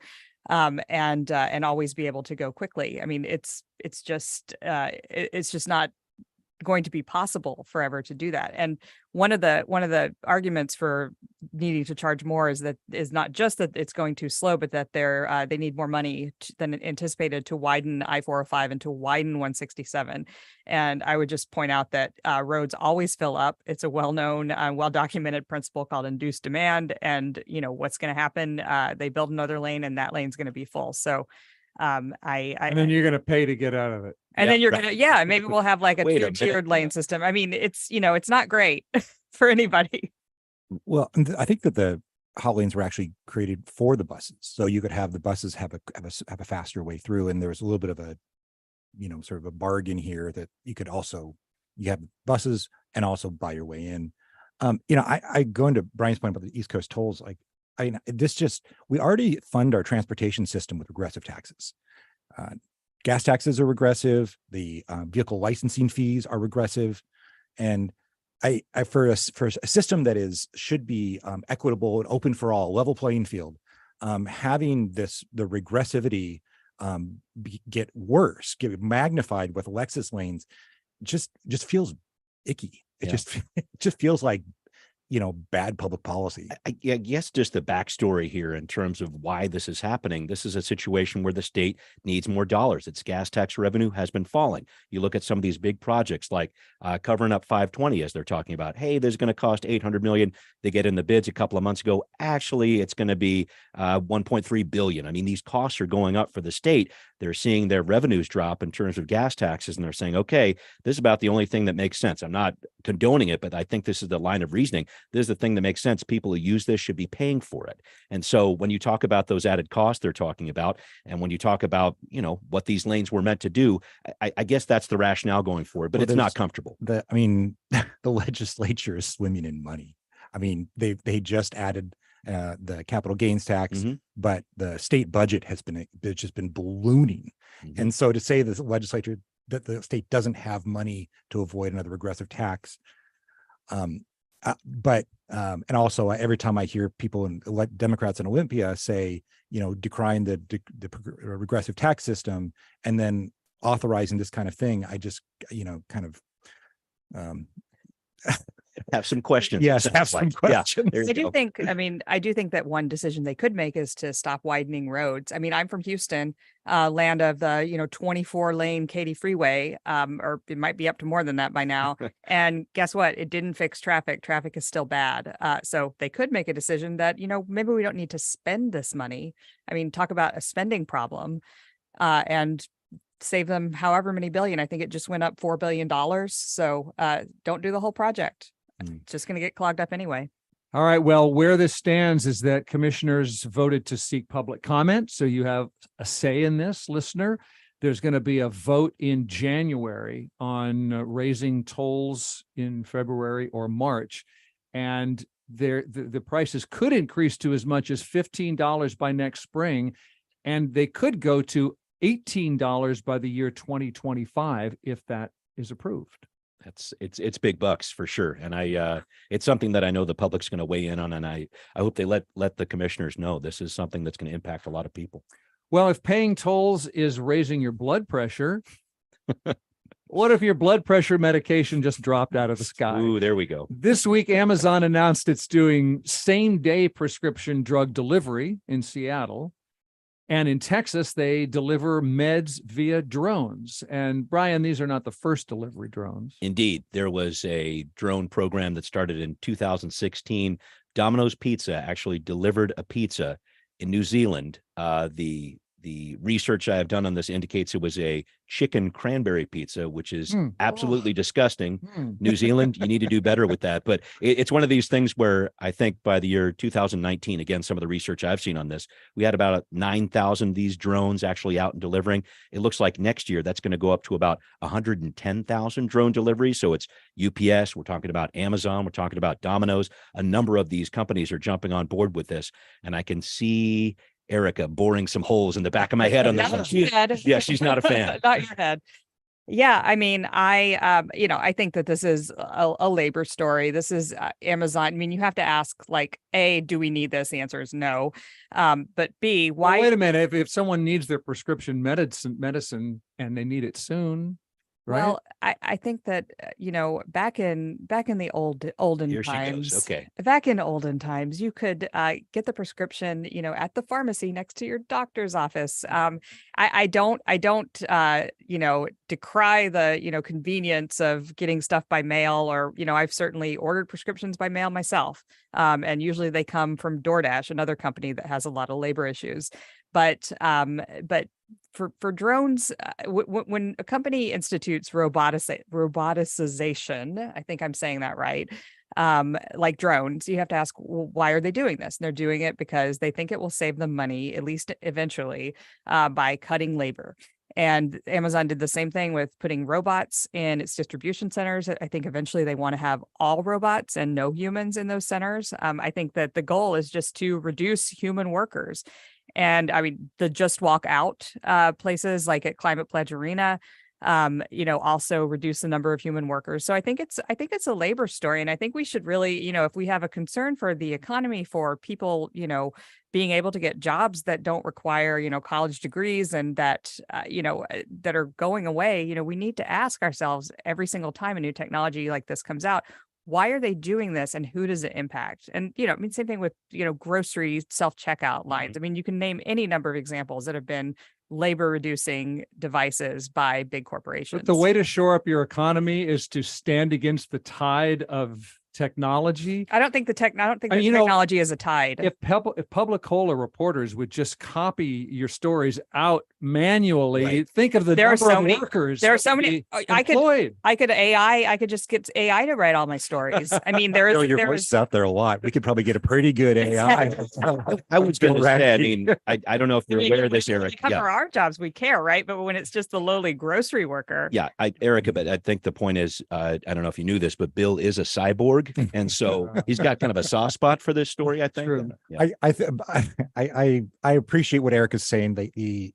Speaker 11: and always be able to go quickly. I mean, it's just not going to be possible forever to do that. And one of the arguments for needing to charge more is not just that it's going too slow, but that they need more money than anticipated to widen I-405 and to widen 167. And I would just point out that roads always fill up. It's a well-known, well-documented principle called induced demand. And what's going to happen? They build another lane, and that lane's going to be full. So and
Speaker 9: then you're going to pay to get out of it.
Speaker 11: And then you're going to, maybe we'll have like a two-tiered lane system. I mean, it's not great for anybody.
Speaker 12: Well, I think that the hot lanes were actually created for the buses, so you could have the buses have a faster way through. And there was a little bit of a, sort of a bargain here that you have buses and also buy your way in. I go into Brian's point about the East Coast tolls. Like, we already fund our transportation system with regressive taxes. Gas taxes are regressive. The vehicle licensing fees are regressive. And for a system that should be equitable and open for all, level playing field, having the regressivity get worse, get magnified with Lexus lanes, just feels icky. It just feels like bad public policy.
Speaker 10: I guess just the backstory here in terms of why this is happening. This is a situation where the state needs more dollars. Its gas tax revenue has been falling. You look at some of these big projects like covering up 520, as they're talking about. Hey, there's going to cost $800 million. They get in the bids a couple of months ago. Actually, it's going to be $1.3 billion. I mean, these costs are going up for the state. They're seeing their revenues drop in terms of gas taxes, and they're saying, okay, this is about the only thing that makes sense. I'm not condoning it, but I think this is the line of reasoning. This is the thing that makes sense. People who use this should be paying for it. And so when you talk about those added costs they're talking about, and when you talk about, what these lanes were meant to do, I guess that's the rationale going forward, but it's not comfortable.
Speaker 12: The legislature is swimming in money. I mean, they just added the capital gains tax, but the state budget has just been ballooning. And so to say the legislature that the state doesn't have money to avoid another regressive tax, but also every time I hear people and Democrats in Olympia say, decrying the regressive tax system and then authorizing this kind of thing, I just, kind of
Speaker 10: have some questions.
Speaker 12: Yes, have some questions.
Speaker 10: Yeah,
Speaker 11: I do think that one decision they could make is to stop widening roads. I mean, I'm from Houston, land of the 24 lane Katy freeway, or it might be up to more than that by now. And guess what? It didn't fix traffic. Traffic is still bad. So they could make a decision that, maybe we don't need to spend this money. I mean, talk about a spending problem, and save them however many billion. I think it just went up $4 billion. So don't do the whole project. It's just going to get clogged up anyway.
Speaker 9: All right. Well, where this stands is that commissioners voted to seek public comment. So you have a say in this, listener. There's going to be a vote in January on raising tolls in February or March. And the prices could increase to as much as $15 by next spring. And they could go to $18 by the year 2025 if that is approved.
Speaker 10: It's big bucks for sure. And it's something that I know the public's going to weigh in on. And I hope they let the commissioners know this is something that's going to impact a lot of people.
Speaker 9: Well, if paying tolls is raising your blood pressure, what if your blood pressure medication just dropped out of the sky?
Speaker 10: Ooh, there we go.
Speaker 9: This week, Amazon announced it's doing same-day prescription drug delivery in Seattle. And in Texas, they deliver meds via drones. And Brian, these are not the first delivery drones.
Speaker 10: Indeed. There was a drone program that started in 2016. Domino's Pizza actually delivered a pizza in New Zealand. The research I have done on this indicates it was a chicken cranberry pizza, which is absolutely disgusting. New Zealand, you need to do better with that. But it's one of these things where I think by the year 2019, again, some of the research I've seen on this, we had about 9,000 of these drones actually out and delivering. It looks like next year that's going to go up to about 110,000 drone deliveries. So it's UPS, we're talking about Amazon, we're talking about Domino's. A number of these companies are jumping on board with this. And I can see Erica boring some holes in the back of my head on this one. She's not a fan.
Speaker 11: Not your head. Yeah, I mean, I think that this is a labor story. This is Amazon. I mean, you have to ask, like, A, do we need this? The answer is no. But B, why?
Speaker 9: Well, wait a minute. If someone needs their prescription medicine and they need it soon, right?
Speaker 11: Well, I think that back in the olden
Speaker 10: Here she
Speaker 11: times,
Speaker 10: goes. Okay.
Speaker 11: back in olden times, you could get the prescription, at the pharmacy next to your doctor's office. I don't decry the convenience of getting stuff by mail, or I've certainly ordered prescriptions by mail myself, and usually they come from DoorDash, another company that has a lot of labor issues. But for drones, when a company institutes roboticization, I think I'm saying that right, like drones, you have to ask, well, why are they doing this? And they're doing it because they think it will save them money, at least eventually, by cutting labor. And Amazon did the same thing with putting robots in its distribution centers. I think eventually they want to have all robots and no humans in those centers. I think that the goal is just to reduce human workers. And I mean, the just walk out places like at Climate Pledge Arena, also reduce the number of human workers. So I think it's a labor story. And I think we should really, if we have a concern for the economy, for people, being able to get jobs that don't require, college degrees, and that, that are going away, we need to ask ourselves every single time a new technology like this comes out, why are they doing this and who does it impact? And, I mean, same thing with, grocery self-checkout lines. I mean, you can name any number of examples that have been labor reducing devices by big corporations.
Speaker 9: But the way to shore up your economy is to stand against the tide of technology.
Speaker 11: I don't think technology is a tide.
Speaker 9: If PubliCola reporters would just copy your stories out manually, think of the number of workers.
Speaker 11: There are so many. I could just get AI to write all my stories. I mean,
Speaker 12: your voice is out there a lot. We could probably get a pretty good AI.
Speaker 10: I was going to say, I mean, I don't know if you're aware of this, Eric.
Speaker 11: Cover our jobs, we care, right? But when it's just the lowly grocery worker.
Speaker 10: Yeah, Erica, but I think the point is, I don't know if you knew this, but Bill is a cyborg. And so he's got kind of a soft spot for this story, I think.
Speaker 12: Yeah. I appreciate what Eric is saying. That I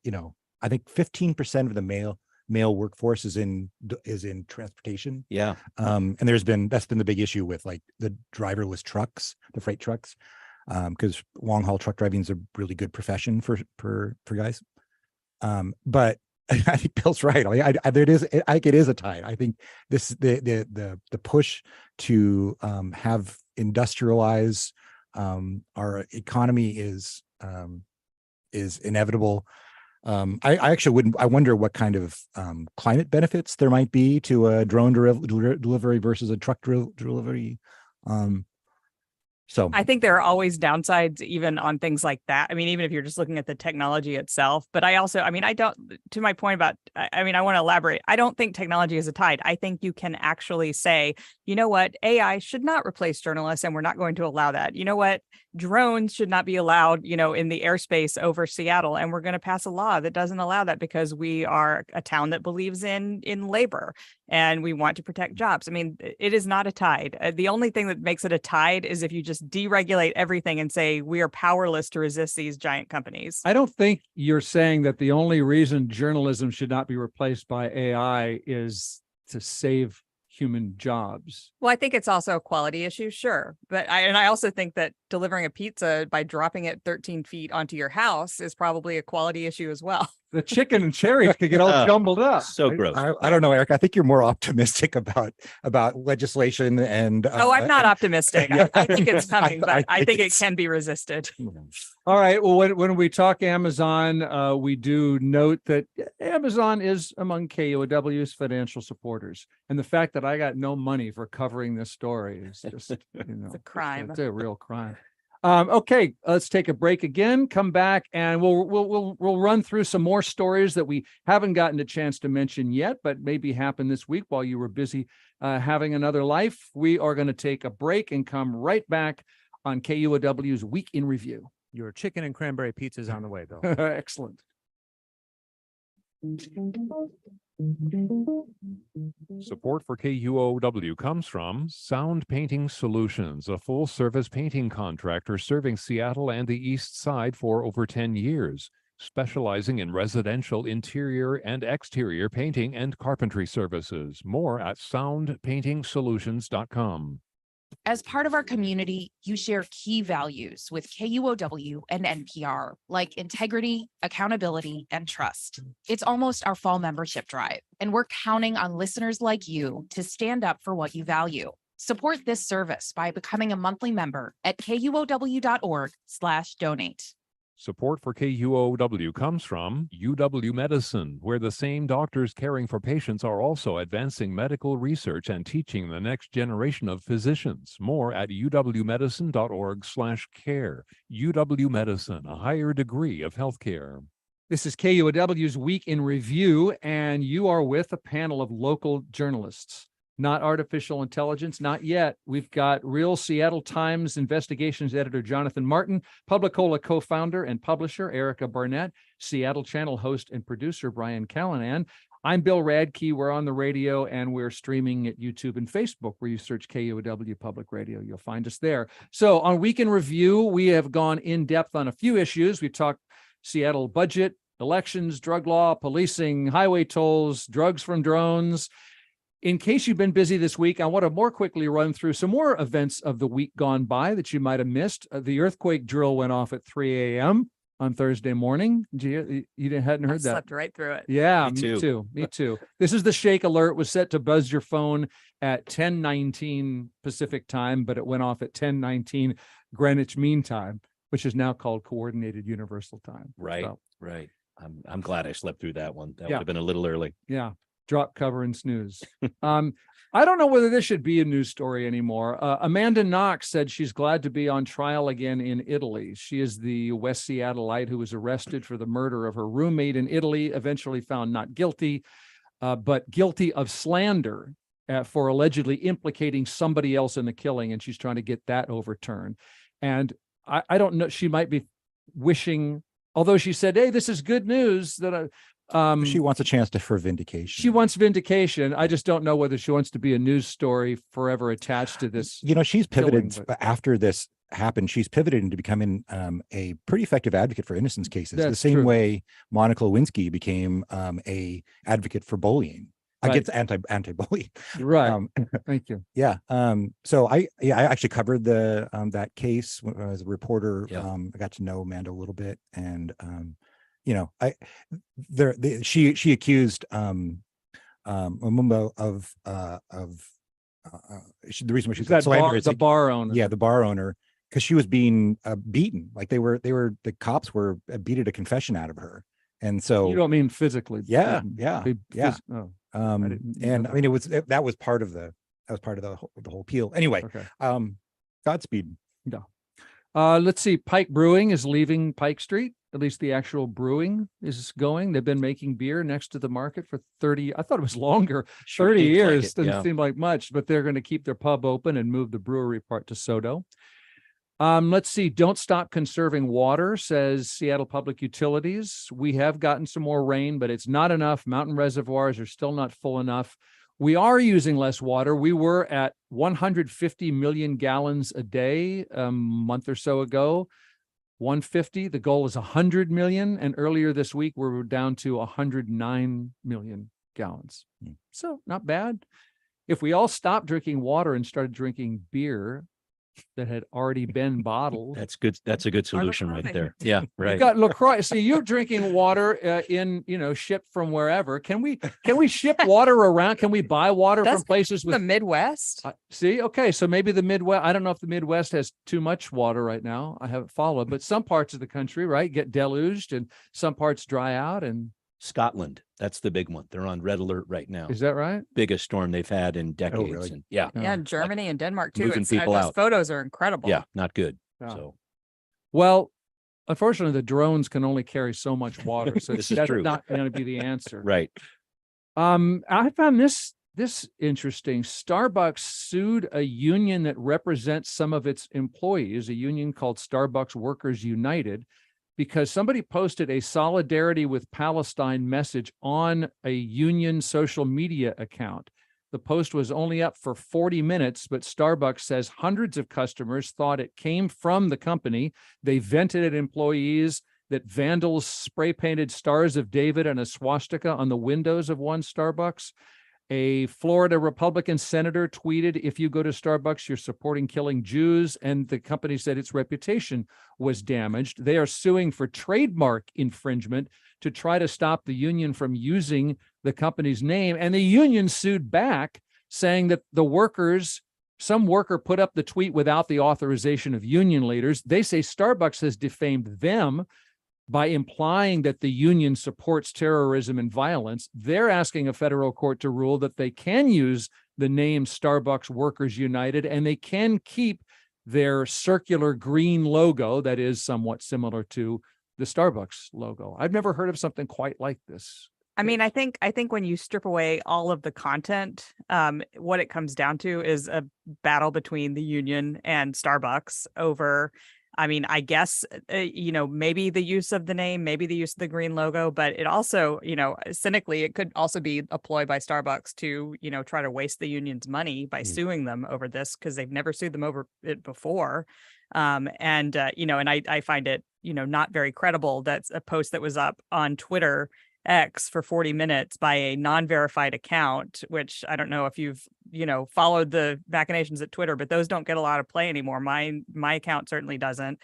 Speaker 12: think 15% of the male workforce is in transportation.
Speaker 10: Yeah.
Speaker 12: And that's been the big issue with like the driverless trucks, the freight trucks, because long haul truck driving is a really good profession for guys. But I think Bill's right. I think it is a tide. I think the push to have industrialize our economy is inevitable. I wonder what kind of climate benefits there might be to a drone delivery versus a truck delivery. So
Speaker 11: I think there are always downsides even on things like that. I mean, even if you're just looking at the technology itself, but I don't, to my point about, I want to elaborate. I don't think technology is a tide. I think you can actually say, you know what, AI should not replace journalists and we're not going to allow that. You know what, drones should not be allowed, in the airspace over Seattle. And we're going to pass a law that doesn't allow that because we are a town that believes in labor and we want to protect jobs. I mean, it is not a tide. The only thing that makes it a tide is if you just deregulate everything and say we are powerless to resist these giant companies.
Speaker 9: I don't think you're saying that the only reason journalism should not be replaced by AI is to save human jobs.
Speaker 11: Well, I think it's also a quality issue, sure. But I also think that delivering a pizza by dropping it 13 feet onto your house is probably a quality issue as well.
Speaker 9: The chicken and cherries could get all jumbled up.
Speaker 10: So gross.
Speaker 12: I don't know, Eric. I think you're more optimistic about legislation and.
Speaker 11: I'm not optimistic. I think it's coming, but I think it can be resisted.
Speaker 9: All right. Well, when we talk Amazon, we do note that Amazon is among KUOW's financial supporters, and the fact that I got no money for covering this story is just,
Speaker 11: it's a crime.
Speaker 9: It's a real crime. Okay, let's take a break again, come back, and we'll run through some more stories that we haven't gotten a chance to mention yet, but maybe happened this week while you were busy having another life. We are going to take a break and come right back on KUOW's Week in Review.
Speaker 16: Your chicken and cranberry pizza is on the way, Bill.
Speaker 9: Excellent.
Speaker 14: Support for KUOW comes from Sound Painting Solutions, a full-service painting contractor serving Seattle and the East Side for over 10 years, specializing in residential interior and exterior painting and carpentry services. More at soundpaintingsolutions.com.
Speaker 17: As part of our community, you share key values with KUOW and NPR, like integrity, accountability, and trust. It's almost our fall membership drive, and we're counting on listeners like you to stand up for what you value. Support this service by becoming a monthly member at KUOW.org/donate.
Speaker 14: Support for KUOW comes from UW Medicine, where the same doctors caring for patients are also advancing medical research and teaching the next generation of physicians. More at uwmedicine.org/care. UW Medicine, a higher degree of healthcare.
Speaker 9: This is KUOW's Week in Review, and you are with a panel of local journalists. Not artificial intelligence, not yet. We've got real Seattle Times investigations editor Jonathan Martin, PubliCola co-founder and publisher Erica Barnett, Seattle Channel host and producer Brian Callanan. I'm Bill Radke. We're on the radio and we're streaming at YouTube and Facebook, where you search KUOW Public Radio. You'll find us there. So on Week in Review, we have gone in depth on a few issues. We've talked Seattle budget, elections, drug law, policing, highway tolls, drugs from drones. In case you've been busy this week, I want to more quickly run through some more events of the week gone by that you might have missed. The earthquake drill went off at 3 a.m. on Thursday morning. You hadn't heard that?
Speaker 11: Slept right through it.
Speaker 9: Yeah,
Speaker 10: Me too.
Speaker 9: Me too. This is the shake alert. Was set to buzz your phone at 10:19 Pacific time, but it went off at 10:19 Greenwich Mean Time, which is now called Coordinated Universal Time.
Speaker 10: Right.
Speaker 9: So,
Speaker 10: Right. I'm glad I slept through that one. That
Speaker 9: Yeah.
Speaker 10: would have been a little early.
Speaker 9: yeah, drop, cover, and snooze. I don't know whether this should be a news story anymore. Amanda Knox said she's glad to be on trial again in Italy. She is the West Seattleite who was arrested for the murder of her roommate in Italy, eventually found not guilty, but guilty of slander for allegedly implicating somebody else in the killing, and she's trying to get that overturned. And I don't know, she might be wishing, although she said, hey, this is good news, that
Speaker 12: She wants a chance for vindication.
Speaker 9: she wants vindication. I just don't know whether she wants to be a news story forever attached to this.
Speaker 12: She's pivoted
Speaker 9: killing,
Speaker 12: after this happened. She's pivoted into becoming a pretty effective advocate for innocence cases. The
Speaker 9: That's
Speaker 12: same
Speaker 9: true.
Speaker 12: way Monica Lewinsky became a advocate for bullying,
Speaker 9: Right.
Speaker 12: against anti-bullying.
Speaker 9: Right. Thank you.
Speaker 12: Yeah. So I actually covered that case when I was a reporter.
Speaker 10: Yeah.
Speaker 12: I got to know Amanda a little bit, and she accused Mumbo of the reason why she
Speaker 9: That
Speaker 12: slander
Speaker 9: bar,
Speaker 12: is
Speaker 9: the
Speaker 12: like-
Speaker 9: bar owner.
Speaker 12: yeah, the bar owner, because she was being beaten. Like the cops were beating a confession out of her, and so
Speaker 9: You don't mean physically.
Speaker 12: yeah,
Speaker 9: beaten.
Speaker 12: yeah,
Speaker 9: They
Speaker 12: yeah.
Speaker 9: oh,
Speaker 12: And
Speaker 9: didn't know
Speaker 12: I mean, that was part of the whole appeal. Anyway,
Speaker 9: okay.
Speaker 12: Godspeed.
Speaker 9: Let's see. Pike Brewing is leaving Pike Street. At least the actual brewing is going. They've been making beer next to the market for 30. I thought it was longer.
Speaker 10: Sure
Speaker 9: 30
Speaker 10: seems like
Speaker 9: years
Speaker 10: it,
Speaker 9: doesn't
Speaker 10: yeah.
Speaker 9: seem like much, but they're going to keep their pub open and move the brewery part to Sodo. Let's see. Don't stop conserving water, says Seattle Public Utilities. We have gotten some more rain, but it's not enough. Mountain reservoirs are still not full enough. We are using less water. We were at 150 million gallons a day a month or so ago. 150. The goal is 100 million. And earlier this week, we were down to 109 million gallons. So not bad. If we all stopped drinking water and started drinking beer that had already been bottled.
Speaker 10: That's good. That's a good solution right there. Yeah.
Speaker 9: You
Speaker 10: Right.
Speaker 9: got LaCroix. See, you're drinking water shipped from wherever. Can we ship water around? Can we buy water from
Speaker 11: That's
Speaker 9: places with
Speaker 11: The Midwest.
Speaker 9: see? Okay, so maybe the Midwest. I don't know if the Midwest has too much water right now. I haven't followed, but some parts of the country, right, get deluged, and some parts dry out. And
Speaker 10: Scotland. That's the big one. They're on red alert right now.
Speaker 9: is that right?
Speaker 10: Biggest storm they've had in decades.
Speaker 12: really?
Speaker 10: And yeah.
Speaker 9: Yeah.
Speaker 11: Yeah, and Germany and Denmark too.
Speaker 10: moving people
Speaker 11: those
Speaker 10: out.
Speaker 11: photos are incredible.
Speaker 10: Yeah. Not good.
Speaker 9: Yeah.
Speaker 10: So
Speaker 9: Well, unfortunately, the drones can only carry so much water, so
Speaker 10: This is
Speaker 9: that's
Speaker 10: true.
Speaker 9: not going to be the answer.
Speaker 10: right.
Speaker 9: I found this interesting. Starbucks sued a union that represents some of its employees, a union called Starbucks Workers United, because somebody posted a solidarity with Palestine message on a union social media account. The post was only up for 40 minutes, but Starbucks says hundreds of customers thought it came from the company. They vented at employees, that vandals spray painted stars of David and a swastika on the windows of one Starbucks. A Florida Republican senator tweeted, if you go to Starbucks, you're supporting killing Jews. And the company said its reputation was damaged. They are suing for trademark infringement to try to stop the union from using the company's name. And the union sued back, saying that some worker put up the tweet without the authorization of union leaders. They say Starbucks has defamed them by implying that the union supports terrorism and violence. They're asking a federal court to rule that they can use the name Starbucks Workers United, and they can keep their circular green logo that is somewhat similar to the Starbucks logo. I've never heard of something quite like this.
Speaker 11: I mean, I think when you strip away all of the content, what it comes down to is a battle between the union and Starbucks over, I mean, I guess, maybe the use of the name, maybe the use of the green logo, but it also, cynically, it could also be a ploy by Starbucks to, try to waste the union's money by suing them over this, because they've never sued them over it before. And I find it, not very credible. That's a post that was up on Twitter X for 40 minutes by a non-verified account, which I don't know if you've followed the machinations at Twitter, but those don't get a lot of play anymore. My account certainly doesn't.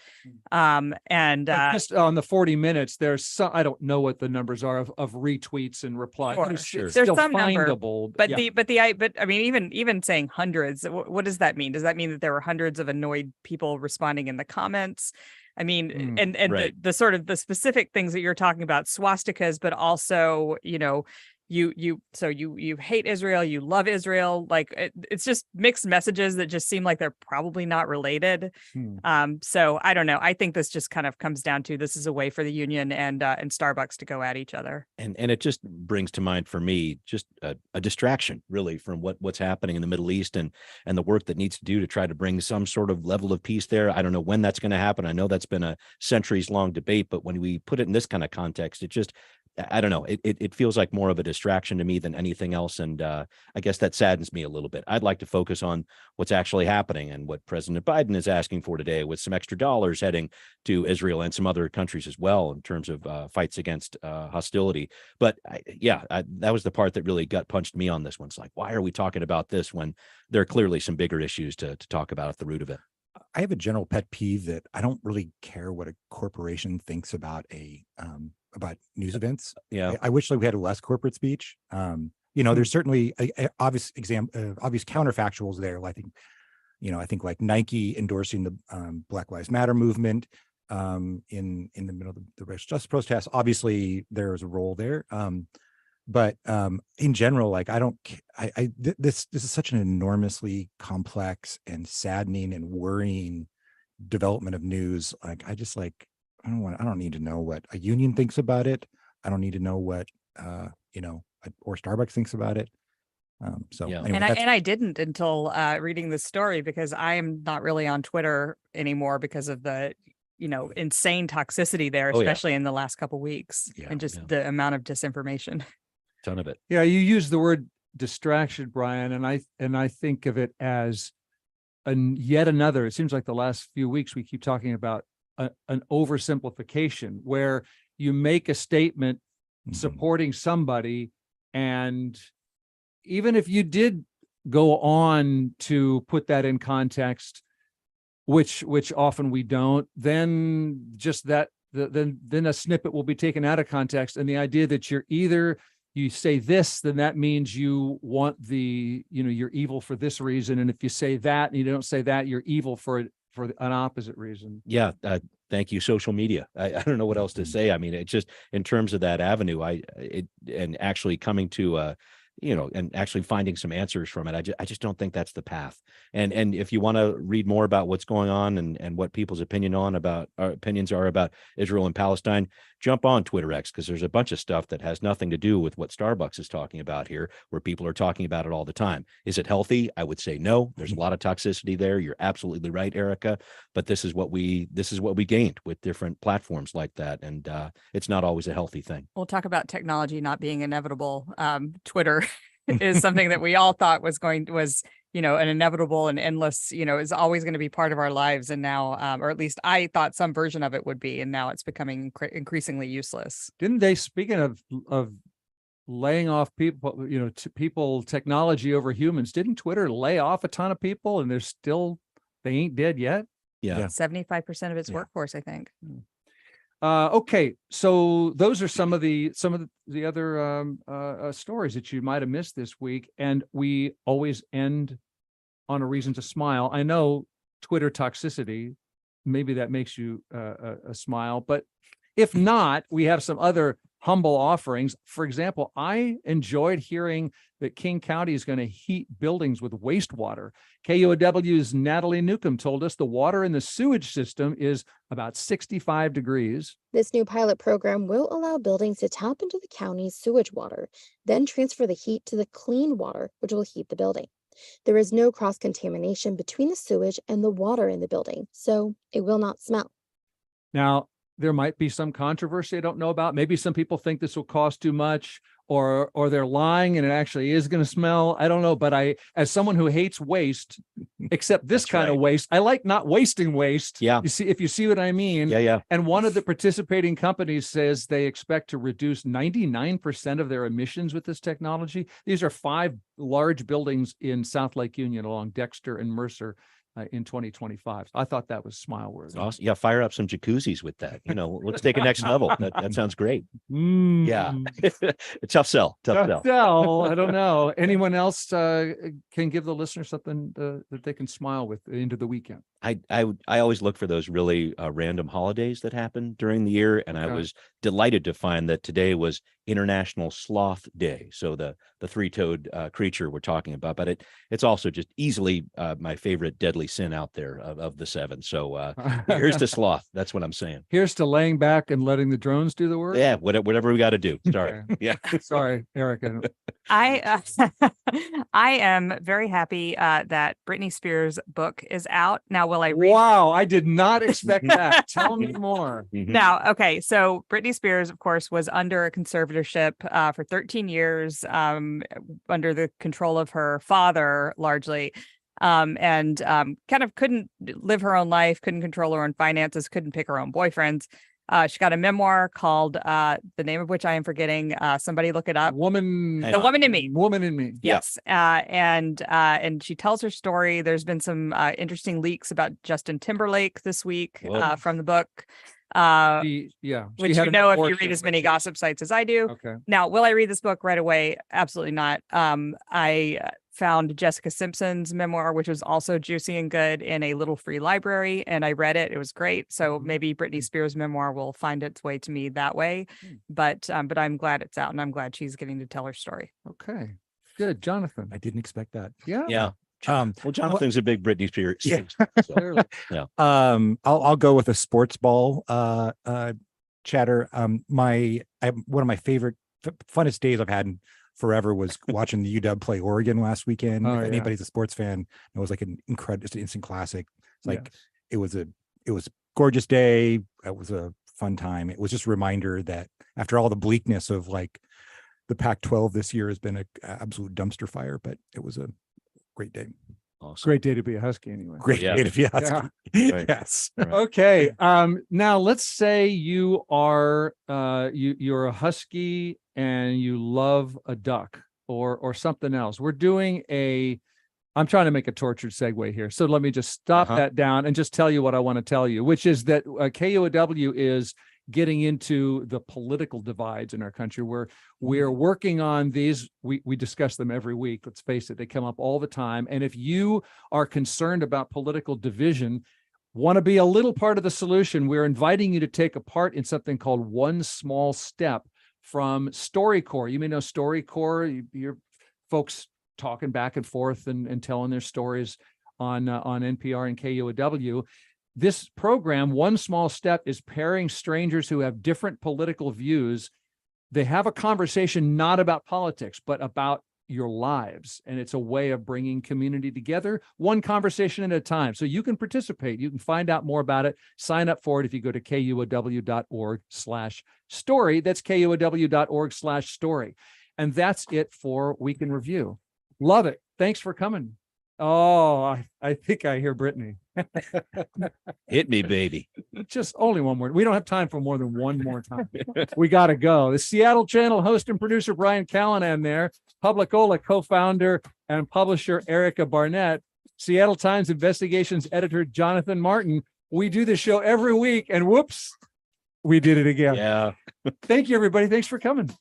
Speaker 9: Just on the 40 minutes, there's some, I don't know what the numbers are of retweets and replies.
Speaker 11: Sure.
Speaker 9: But it's
Speaker 11: There's
Speaker 9: still
Speaker 11: some number,
Speaker 9: findable.
Speaker 11: but
Speaker 9: yeah.
Speaker 11: but I mean, even saying hundreds, what does that mean? Does that mean that there were hundreds of annoyed people responding in the comments? I mean, and
Speaker 10: right.
Speaker 11: the sort of the specific things that you're talking about, swastikas, but also, you hate Israel, you love Israel. Like it's just mixed messages that just seem like they're probably not related. So I don't know. I think this just kind of comes down to this is a way for the union and Starbucks to go at each other.
Speaker 10: And it just brings to mind for me just a distraction really from what's happening in the Middle East and the work that needs to do to try to bring some sort of level of peace there. I don't know when that's going to happen. I know that's been a centuries long debate, but when we put it in this kind of context, it just, I don't know. It feels like more of a distraction to me than anything else. And I guess that saddens me a little bit. I'd like to focus on what's actually happening and what President Biden is asking for today with some extra dollars heading to Israel and some other countries as well in terms of fights against hostility. But that was the part that really gut punched me on this one. It's like, why are we talking about this when there are clearly some bigger issues to talk about at the root of it?
Speaker 12: I have a general pet peeve that I don't really care what a corporation thinks about about news events.
Speaker 10: Yeah.
Speaker 12: I wish we had a less corporate speech. There's certainly obvious counterfactuals there. I think like Nike endorsing the Black Lives Matter movement in the middle of the racial justice protests. Obviously, there's a role there. But in general, this is such an enormously complex and saddening and worrying development of news. I don't need to know what a union thinks about it. I don't need to know what or Starbucks thinks about it. Anyway,
Speaker 11: and I didn't until reading this story, because I am not really on Twitter anymore because of the insane toxicity there, especially in the last couple of weeks, and just the amount of disinformation.
Speaker 10: Ton of it.
Speaker 9: Yeah, you use the word distraction, Brian, and I think of it as yet another. It seems like the last few weeks we keep talking about an oversimplification where you make a statement supporting somebody, and even if you did go on to put that in context, which often we don't, then just that then a snippet will be taken out of context, and the idea that you say this, then that means you want you're evil for this reason. And if you say that and you don't say that, you're evil for an opposite reason.
Speaker 10: Yeah. Thank you, social media. I don't know what else to say. I mean, it just, in terms of that avenue, and actually coming to and actually finding some answers from it. I just don't think that's the path. And if you want to read more about what's going on and what people's opinions are about Israel and Palestine, jump on Twitter X, because there's a bunch of stuff that has nothing to do with what Starbucks is talking about here, where people are talking about it all the time. Is it healthy? I would say no. There's a lot of toxicity there. You're absolutely right, Erica. But this is what we gained with different platforms like that. And it's not always a healthy thing.
Speaker 11: We'll talk about technology not being inevitable. Twitter is something that we all thought was an inevitable and endless, is always going to be part of our lives. And now, or at least I thought some version of it would be, and now it's becoming increasingly useless.
Speaker 9: Didn't they, speaking of laying off people, technology over humans, didn't Twitter lay off a ton of people, and they ain't dead yet?
Speaker 10: Yeah.
Speaker 11: 75% of its workforce, I think.
Speaker 9: Okay, so those are some of the other stories that you might have missed this week, and we always end on a reason to smile. I know Twitter toxicity, maybe that makes you a smile, but if not, we have some other humble offerings. For example, I enjoyed hearing that King County is going to heat buildings with wastewater. KUOW's Natalie Newcomb told us the water in the sewage system is about 65 degrees.
Speaker 18: This new pilot program will allow buildings to tap into the county's sewage water, then transfer the heat to the clean water, which will heat the building. There is no cross-contamination between the sewage and the water in the building, so it will not smell.
Speaker 9: Now, there might be some controversy I don't know about. Maybe some people think this will cost too much, or they're lying and it actually is going to smell. I don't know. But as someone who hates waste, except this kind of waste, I like not wasting waste.
Speaker 10: Yeah.
Speaker 9: If you see what I mean.
Speaker 10: Yeah.
Speaker 9: And one of the participating companies says they expect to reduce 99% of their emissions with this technology. These are 5 large buildings in South Lake Union along Dexter and Mercer. In 2025. I thought that was smile worthy.
Speaker 10: Awesome. Yeah, fire up some jacuzzis with that. Let's take a next level. That sounds great. Yeah. Tough sell. Tough sell.
Speaker 9: I don't know. Anyone else can give the listener something that they can smile with into the weekend?
Speaker 10: I always look for those really random holidays that happen during the year, and I was delighted to find that today was International Sloth Day. So the three-toed creature we're talking about, but it's also just easily my favorite deadly sin out there of the 7. So here's to sloth. That's what I'm saying.
Speaker 9: Here's to laying back and letting the drones do the work.
Speaker 10: Yeah, whatever we got to do. Sorry. Yeah.
Speaker 9: Sorry, Erica.
Speaker 11: I am very happy that Britney Spears' book is out now. Will I read?
Speaker 9: Wow, I did not expect that. Tell me more.
Speaker 11: Now, okay, so Britney Spears, of course, was under a conservatorship for 13 years, under the control of her father, largely, and kind of couldn't live her own life, couldn't control her own finances, couldn't pick her own boyfriends. She got a memoir called the name of which I am forgetting. Somebody look it up.
Speaker 9: The Woman in Me.
Speaker 11: Woman in Me. Yes. And she tells her story. There's been some interesting leaks about Justin Timberlake this week from the book. Which if you read as many gossip sites as I do.
Speaker 9: Okay.
Speaker 11: Now, will I read this book right away? Absolutely not. I found Jessica Simpson's memoir, which was also juicy and good, in a little free library, and I read it. It was great. So maybe Britney Spears' memoir will find its way to me that way. But I'm glad it's out, and I'm glad she's getting to tell her story.
Speaker 9: Okay, good, Jonathan.
Speaker 12: I didn't expect that.
Speaker 10: Yeah. Well, Jonathan's a big Britney Spears.
Speaker 12: Yeah.
Speaker 10: So, yeah.
Speaker 12: I'll go with a sports ball chatter. One of my favorite funnest days I've had forever was watching the UW play Oregon last weekend. If anybody's a sports fan, it was like an incredible, it's an instant classic. It's like it was a gorgeous day. It was a fun time. It was just a reminder that after all the bleakness of like the Pac-12 this year has been an absolute dumpster fire, but it was a great day.
Speaker 10: Awesome.
Speaker 9: Great day to be a Husky anyway.
Speaker 12: Great day to be a Husky.
Speaker 10: Right.
Speaker 12: Yes.
Speaker 10: Right.
Speaker 9: Okay. Now let's say you are you're a Husky and you love a duck or something else. We're doing I'm trying to make a tortured segue here. So let me just stop that down and just tell you what I want to tell you, which is that KUOW is getting into the political divides in our country, where we're working on these. We discuss them every week. Let's face it, they come up all the time. And if you are concerned about political division, want to be a little part of the solution, we're inviting you to take a part in something called One Small Step from StoryCorps. You may know StoryCorps. You're folks talking back and forth and telling their stories on NPR and KUOW. This program, One Small Step, is pairing strangers who have different political views. They have a conversation not about politics, but about your lives. And it's a way of bringing community together, one conversation at a time. So you can participate. You can find out more about it. Sign up for it if you go to KUOW.org/story. That's KUOW.org/story. And that's it for Week in Review. Love it. Thanks for coming. Oh, I think I hear Brittany.
Speaker 10: Hit me, baby.
Speaker 9: Just only one more. We don't have time for more than one more time. We got to go. The Seattle Channel host and producer Brian Callanan there. PubliCola co-founder and publisher Erica Barnett. Seattle Times investigations editor Jonathan Martin. We do this show every week, and whoops, we did it again.
Speaker 10: Yeah.
Speaker 9: Thank you, everybody. Thanks for coming.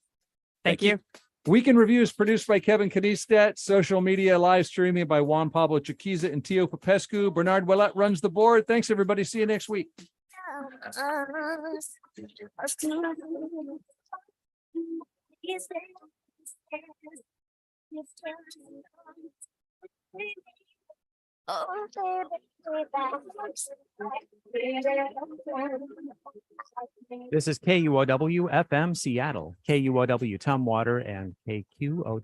Speaker 11: Thank you.
Speaker 9: Week in Review is produced by Kevin Knistet, social media live streaming by Juan Pablo Chiquiza and Tio Popescu. Bernard Ouellet runs the board. Thanks, everybody. See you next week.
Speaker 16: This is KUOW FM Seattle, KUOW Tumwater, and KQOW.